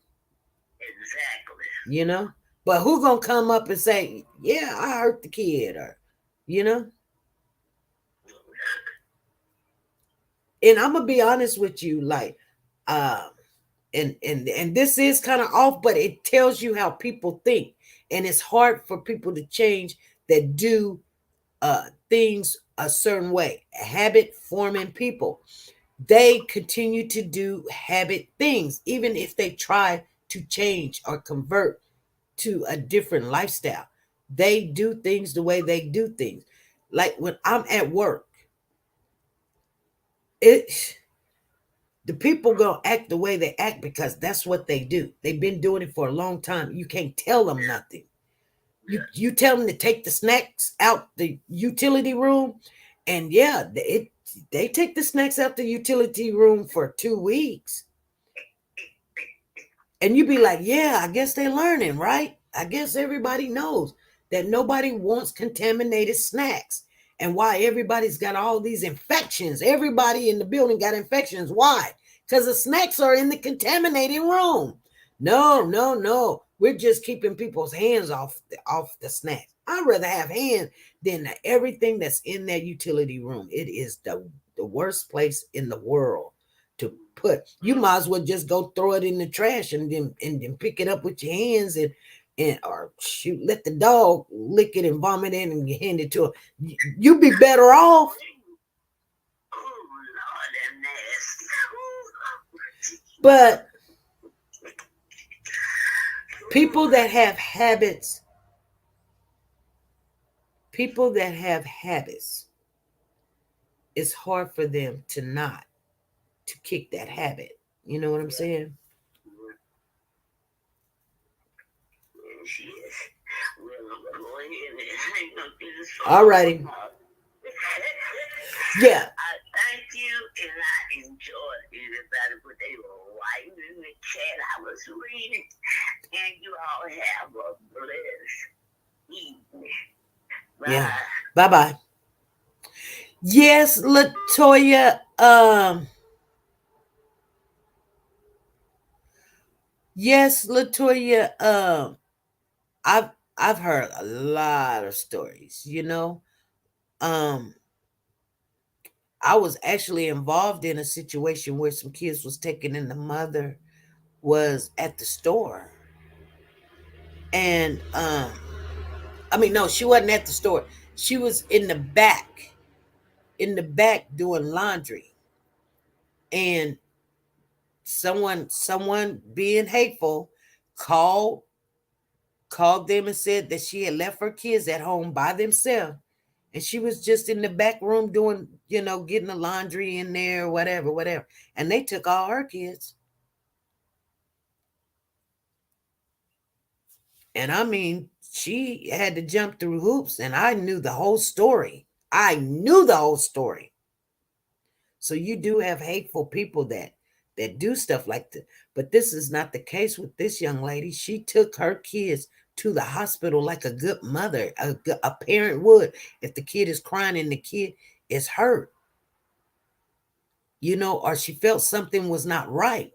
Exactly. But who gonna come up and say, "Yeah, I hurt the kid," or And I'm gonna be honest with you, like, and this is kind of off, but it tells you how people think, and it's hard for people to change that do things a certain way. Habit forming people, they continue to do habit things even if they try to change or convert to a different lifestyle. They do things the way they do things. Like when I'm at work, the people gonna act the way they act because that's what they do. They've been doing it for a long time. You can't tell them nothing. You tell them to take the snacks out the utility room, and yeah, they take the snacks out the utility room for 2 weeks. And you be like, yeah, I guess they're learning, right? I guess everybody knows that nobody wants contaminated snacks. And why everybody's got all these infections. Everybody in the building got infections. Why? Because the snacks are in the contaminated room. No. We're just keeping people's hands off the snacks. I'd rather have hands than everything that's in that utility room. It is the worst place in the world to put. You might as well just go throw it in the trash and then pick it up with your hands and or shoot, let the dog lick it and vomit it and hand it to him. You be better off. But people that have habits, it's hard for them to kick that habit. You know what I'm saying? All righty. Yeah. I thank you, and I enjoyed everybody, but they were writing in the chat. I was reading, and you all have a blessed evening. Bye. Yeah. Bye-bye. Yes, Latoya. Yes, Latoya. I've heard a lot of stories, I was actually involved in a situation where some kids was taken and the mother was at the store. And no, she wasn't at the store. She was in the back doing laundry. And someone being hateful called them and said that she had left her kids at home by themselves. And she was just in the back room doing, getting the laundry in there, whatever. And they took all her kids. And she had to jump through hoops, and I knew the whole story. So you do have hateful people that do stuff like that. But this is not the case with this young lady. She took her kids to the hospital like a good mother, a parent would. If the kid is crying and the kid is hurt, or she felt something was not right.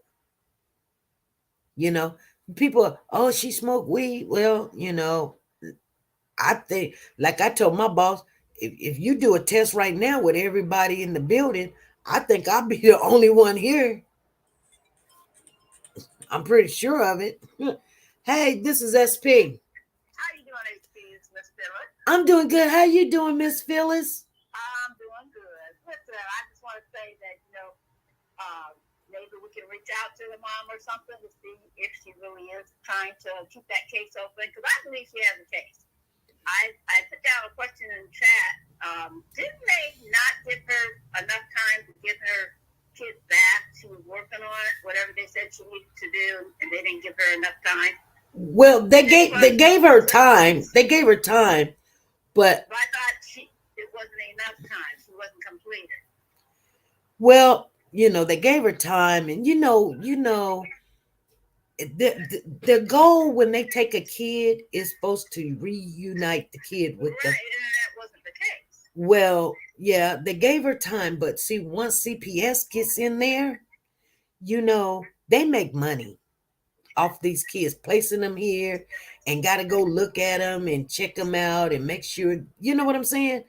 People, oh, she smoked weed. Well, I think, like I told my boss, if you do a test right now with everybody in the building, I think I'll be the only one here. I'm pretty sure of it. Hey, this is SP. How you doing, SP? It's Miss Phyllis. I'm doing good. How you doing, Miss Phyllis? I'm doing good. Listen, I just want to say that, maybe we can reach out to the mom or something to see if she really is trying to keep that case open, because I believe she has a case. I put down a question in the chat. Didn't they not give her enough time to get her kids back? She was working on it, whatever they said she needed to do, and they didn't give her enough time. Well, they gave her time. They gave her time, but I thought it wasn't enough time. She wasn't completed. Well, they gave her time, and the goal when they take a kid is supposed to reunite the kid with right, and that wasn't the case. Well, yeah, they gave her time, but see, once CPS gets in there, they make money off these kids, placing them here, and got to go look at them and check them out and make sure, you know what I'm saying?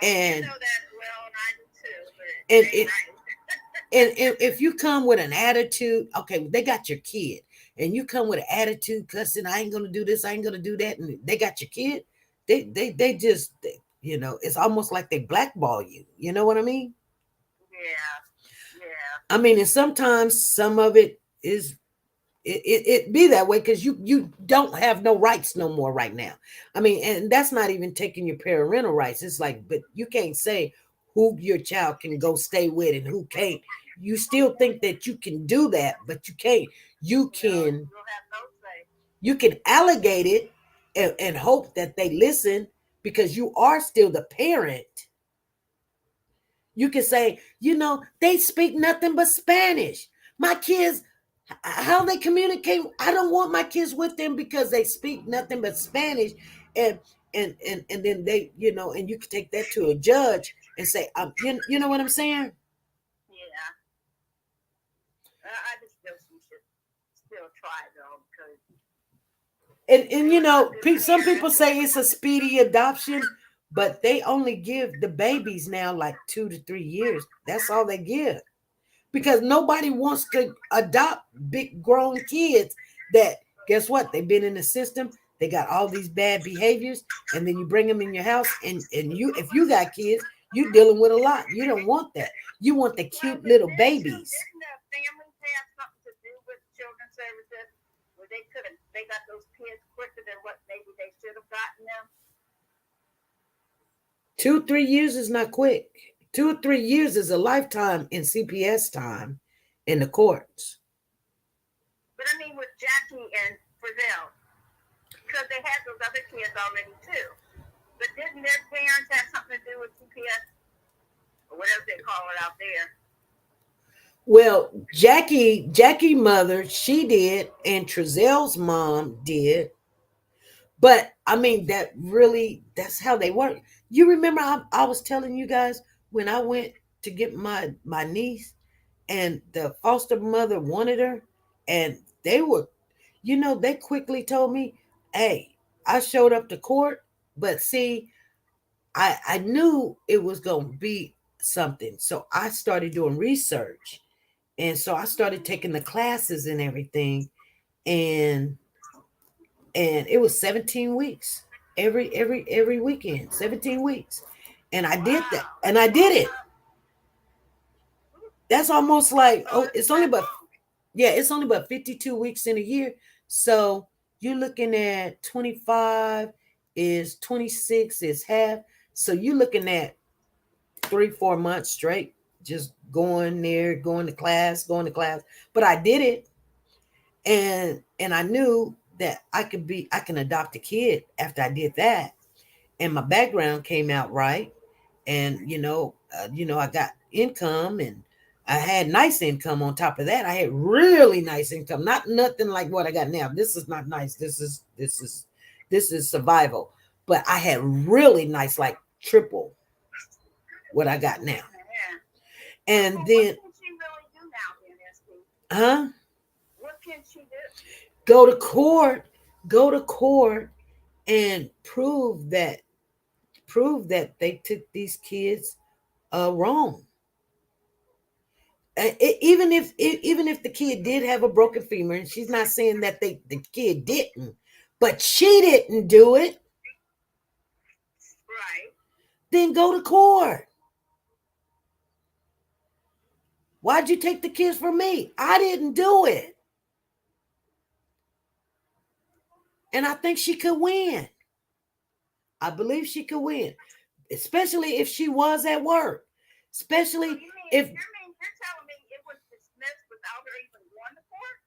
And you know that well, and I do too. And if you come with an attitude, okay, they got your kid, and you come with an attitude, cussing, I ain't gonna do this, I ain't gonna do that, and they got your kid, they just, it's almost like they blackball you. You know what I mean? Yeah. I mean, and sometimes some of it is it be that way because you don't have no rights no more right now. I mean, and that's not even taking your parental rights. It's like, but you can't say who your child can go stay with and who can't. You still think that you can do that, but you can't. You can allegate it and hope that they listen because you are still the parent. You can say, they speak nothing but Spanish. My kids, how they communicate, I don't want my kids with them because they speak nothing but Spanish. And then they, and you can take that to a judge and say, you know what I'm saying? Yeah. I just feel she should still try though, because some people say it's a speedy adoption, but they only give the babies now like 2 to 3 years. That's all they give. Because nobody wants to adopt big grown kids that, guess what? They've been in the system. They got all these bad behaviors, and then you bring them in your house, and if you got kids, you're dealing with a lot. You don't want that. You want the cute little babies. Didn't the families have something to do with children's services where they got those kids quicker than what maybe they should have gotten them? 2-3 years is not quick. 2 or 3 years is a lifetime in CPS time in the courts. But I mean with Jackie and Frizzell, because they had those other kids already too. But didn't their parents have something to do with CPS? Or whatever they call it out there. Well, Jackie mother, she did, and Trezell's mom did. But I mean, that's how they work. You remember I was telling you guys when I went to get my niece, and the foster mother wanted her, and they were, they quickly told me, hey, I showed up to court, but see, I knew it was going to be something. So I started doing research. And so I started taking the classes and everything. And it was 17 weeks every weekend, 17 weeks. And I did that. And I did it. That's almost like, it's only about 52 weeks in a year. So you're looking at 25 is 26 is half. So you're looking at 3-4 months straight, just going there, going to class. But I did it. And I knew that I can adopt a kid after I did that. And my background came out right. And, I got income, and I had nice income on top of that. I had really nice income, not nothing like what I got now. This is not nice. This is survival. But I had really nice, like triple what I got now. Yeah. And well, then, what can she really do now, huh? What can she do? Go to court and prove that they took these kids wrong. Even if the kid did have a broken femur, and she's not saying that the kid didn't, but she didn't do it, right? Then go to court. Why'd you take the kids from me? I didn't do it. And I think she could win. I believe she could win, especially if she was at work. Especially if... You're telling me it was dismissed without her even going to court?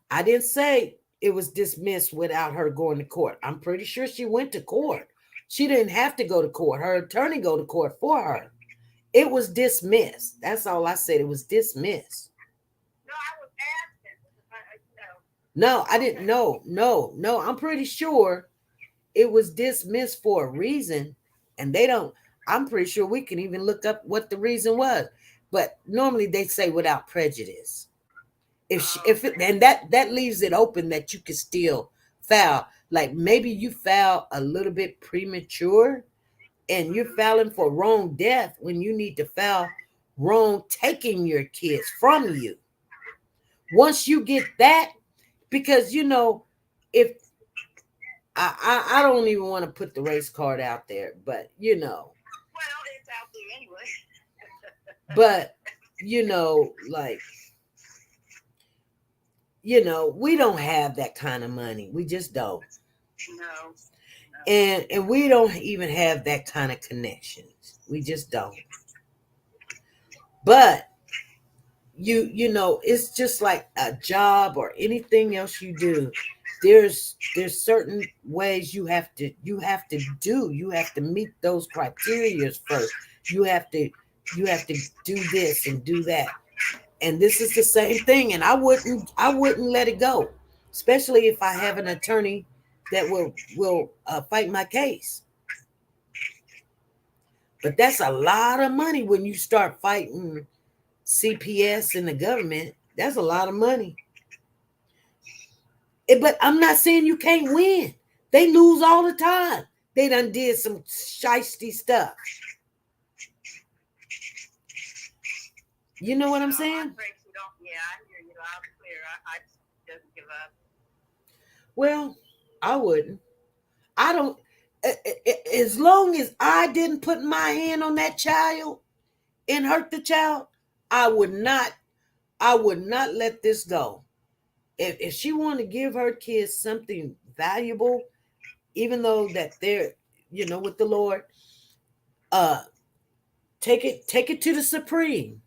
I didn't say it was dismissed without her going to court. I'm pretty sure she went to court. She didn't have to go to court. Her attorney go to court for her. It was dismissed. That's all I said. It was dismissed. No, I was asking. No, I didn't. No. I'm pretty sure it was dismissed for a reason. And they don't... I'm pretty sure we can even look up what the reason was. But normally they say without prejudice. And that leaves it open that you can still file. Like maybe you file a little bit premature and you're filing for wrong death when you need to file wrong taking your kids from you. Once you get that, because if I don't even want to put the race card out there, but Well, it's out there anyway. But we don't have that kind of money. We just don't. No. And we don't even have that kind of connections. We just don't. But it's just like a job or anything else you do. There's certain ways you have to meet those criteria first. You have to do this and do that. And this is the same thing. And I wouldn't let it go, especially if I have an attorney that will fight my case. But that's a lot of money when you start fighting CPS and the government. That's a lot of money. But I'm not saying you can't win. They lose all the time. They done did some shiesty stuff. You know what I'm saying? Yeah, I hear you loud and clear. I just doesn't give up. Well, I wouldn't. I don't. As long as I didn't put my hand on that child and hurt the child, I would not let this go. If she wanted to give her kids something valuable, even though that they're, with the Lord, take it to the Supreme.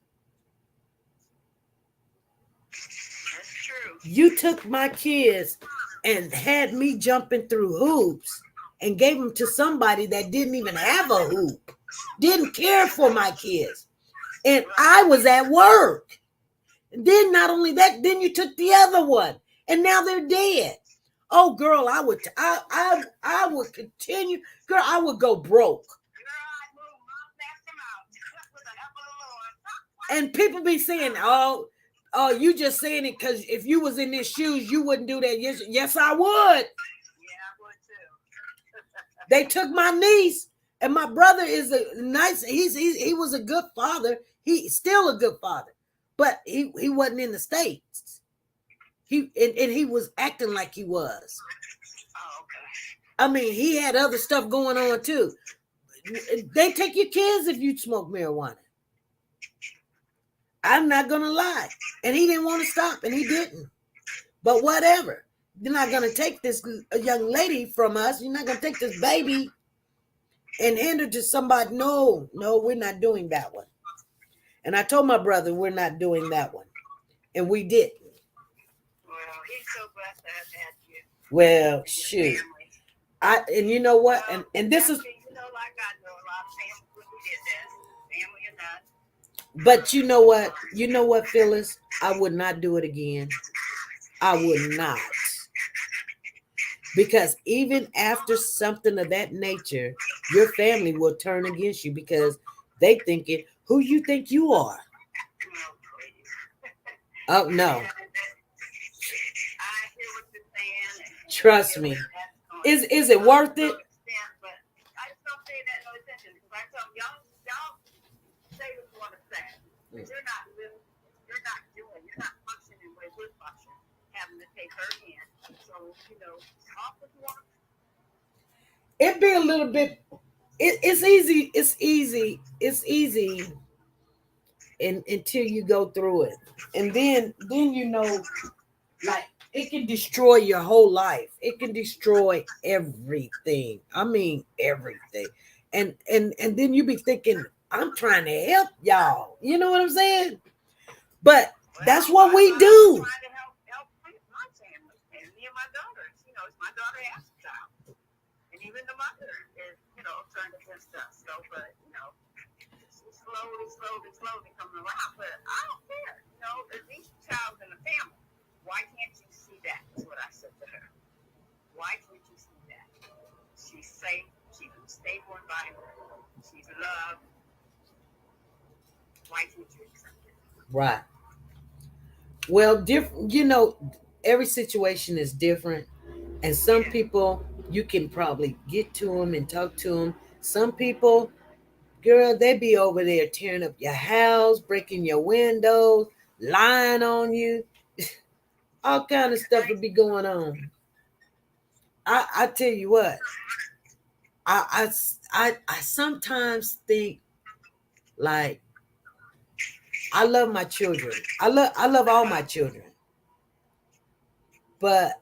That's true. You took my kids and had me jumping through hoops and gave them to somebody that didn't even have a hoop, didn't care for my kids. And I was at work. Then not only that, then you took the other one and now they're dead. Oh, girl, I would continue. Girl, I would go broke. And people be saying, oh, you just saying it because if you was in his shoes, you wouldn't do that. Yes, I would. Yeah, I would too. They took my niece, and my brother is a nice. He was a good father. He's still a good father, but he wasn't in the States. He was acting like he was. Oh, okay. I mean, he had other stuff going on too. They take your kids if you smoke marijuana. I'm not gonna lie. And he didn't want to stop, and he didn't. But whatever. You're not gonna take this young lady from us. You're not gonna take this baby and hand her to somebody. No, we're not doing that one. And I told my brother we're not doing that one. And we didn't. Well, he's so blessed to have had you. Well, shoot. And you know what? And this is, like I know a lot of families wouldn't did that. Family or not. but you know what? You know what, Phyllis? I would not do it again. I would not. Because even after something of that nature, your family will turn against you because they thinking, who you think you are? Oh, no. I hear what you're saying. Trust me. Is it worth it? But I just don't pay that no attention because I tell y'all say what you want to say. But you're not living, you're not functioning the way we're functioning, having to take her in. So, talk what you want to say. It'd be a little bit, it's easy until you go through it. And then like it can destroy your whole life. It can destroy everything. I mean everything. And then you be thinking, I'm trying to help y'all. You know what I'm saying? But that's what we do. I'm trying to help my family and me and my daughters. You know, it's my daughter has a child. And even the mother is, you know, turned against us. So, but, you know, it's slowly coming around. But I don't care. You know, at least the child's in the family. Why can't you see that? Is what I said to her. Why can't you see that? She's safe. She's in a stable environment. She's loved. Why can't you accept it? Right. Well, different. You know, every situation is different, and some people you can probably get to them and talk to them. Some people, girl, they be over there tearing up your house, breaking your windows, lying on you. All kind of stuff would be going on. I tell you what, I sometimes think like I love my children. I love all my children, but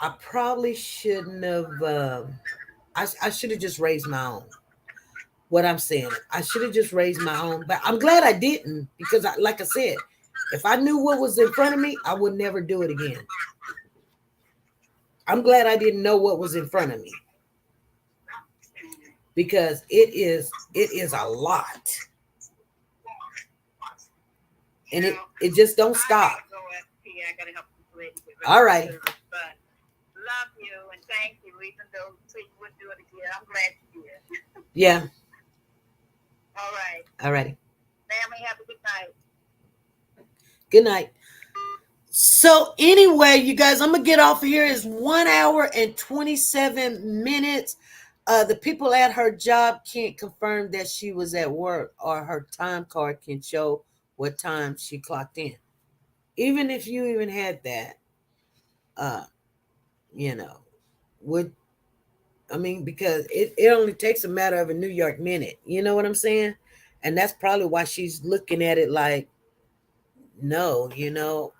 I probably shouldn't have. I should have just raised my own. What I'm saying, I should have just raised my own, but I'm glad I didn't because, like I said, if I knew what was in front of me, I would never do it again. I'm glad I didn't know what was in front of me because it is a lot, and it just don't stop. All right. But love you and thank you, even though you wouldn't do it again. I'm glad you did. Yeah. All right. All righty. Family, have a good night. Good night. So anyway, you guys, I'm gonna get off of here. It's 1 hour and 27 minutes. The people at her job can't confirm that she was at work, or her time card can show what time she clocked in. Even if you even had that, you know, because it only takes a matter of a New York minute. You know what I'm saying? And that's probably why she's looking at it like, no, no,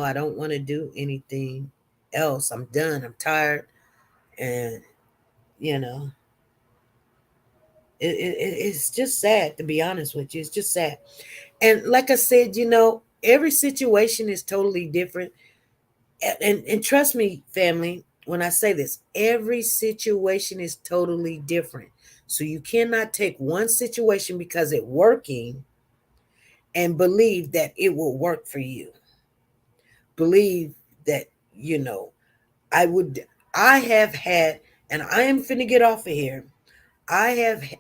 I don't want to do anything else. I'm done. I'm tired. And, it's just sad, to be honest with you. It's just sad. And like I said, every situation is totally different. And trust me, family, when I say this, every situation is totally different. So you cannot take one situation because it's working and believe that it will work for you. Believe that, I have had, and I am finna get off of here.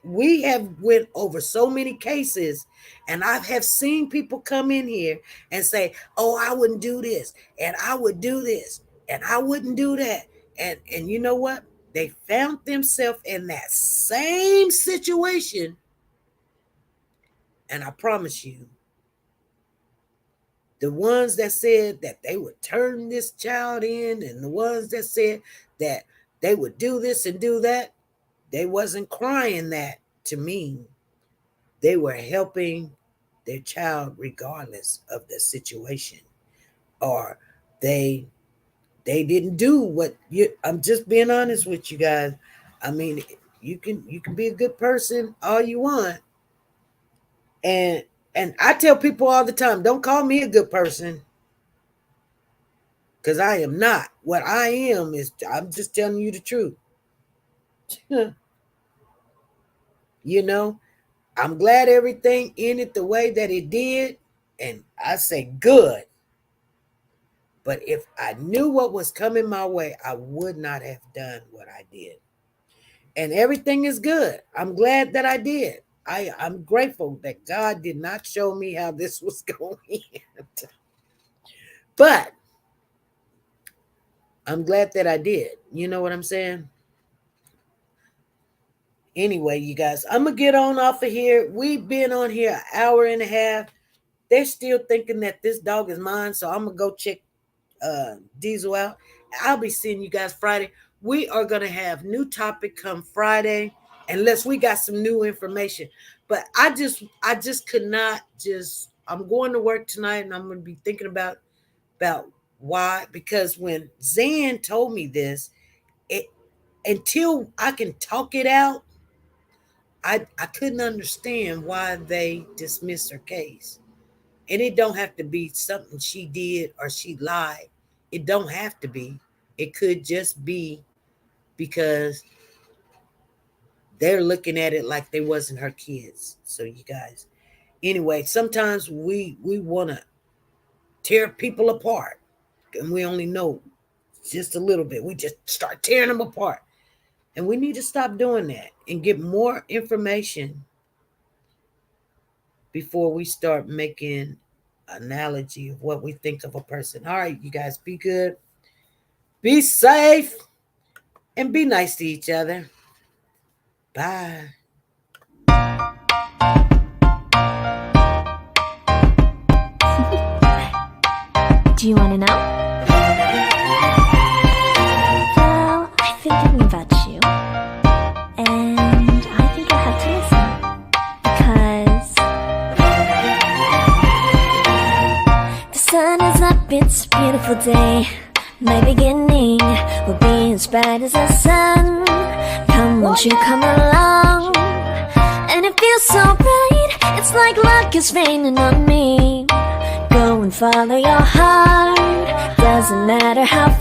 We have went over so many cases, and I have seen people come in here and say, oh, I wouldn't do this, and I would do this, and I wouldn't do that. And you know what? They found themselves in that same situation. And I promise you, the ones that said that they would turn this child in, and the ones that said that they would do this and do that, they wasn't crying that to me. They were helping their child regardless of the situation. Or they didn't do what I'm just being honest with you guys. I mean, you can be a good person all you want. And I tell people all the time, don't call me a good person. Because I am not. What I am is, I'm just telling you the truth. I'm glad everything ended the way that it did. And I say good. But if I knew what was coming my way, I would not have done what I did. And everything is good. I'm glad that I did. I'm grateful that God did not show me how this was going to end. But I'm glad that I did. You know what I'm saying? Anyway, you guys, I'm going to get on off of here. We've been on here an hour and a half. They're still thinking that this dog is mine, so I'm going to go check Diesel out. I'll be seeing you guys Friday. We are going to have new topic come Friday, unless we got some new information. But I just could not just I'm going to work tonight, and I'm going to be thinking about why. Because when Zan told me this, until I can talk it out, I couldn't understand why they dismissed her case. And it don't have to be something she did or she lied. It don't have to be. It could just be because they're looking at it like they wasn't her kids. So you guys, anyway, sometimes we want to tear people apart, and we only know just a little bit. We just start tearing them apart. And we need to stop doing that and get more information before we start making analogy of what we think of a person. All right, you guys, be good, be safe, and be nice to each other. Bye. Do you want to know? Well, I've been thinking about you, and I think I have to listen, because the sun is up, it's a beautiful day. My beginning will be as bright as the sun. Come, won't you come along? And it feels so bright, it's like luck is raining on me. Go and follow your heart, doesn't matter how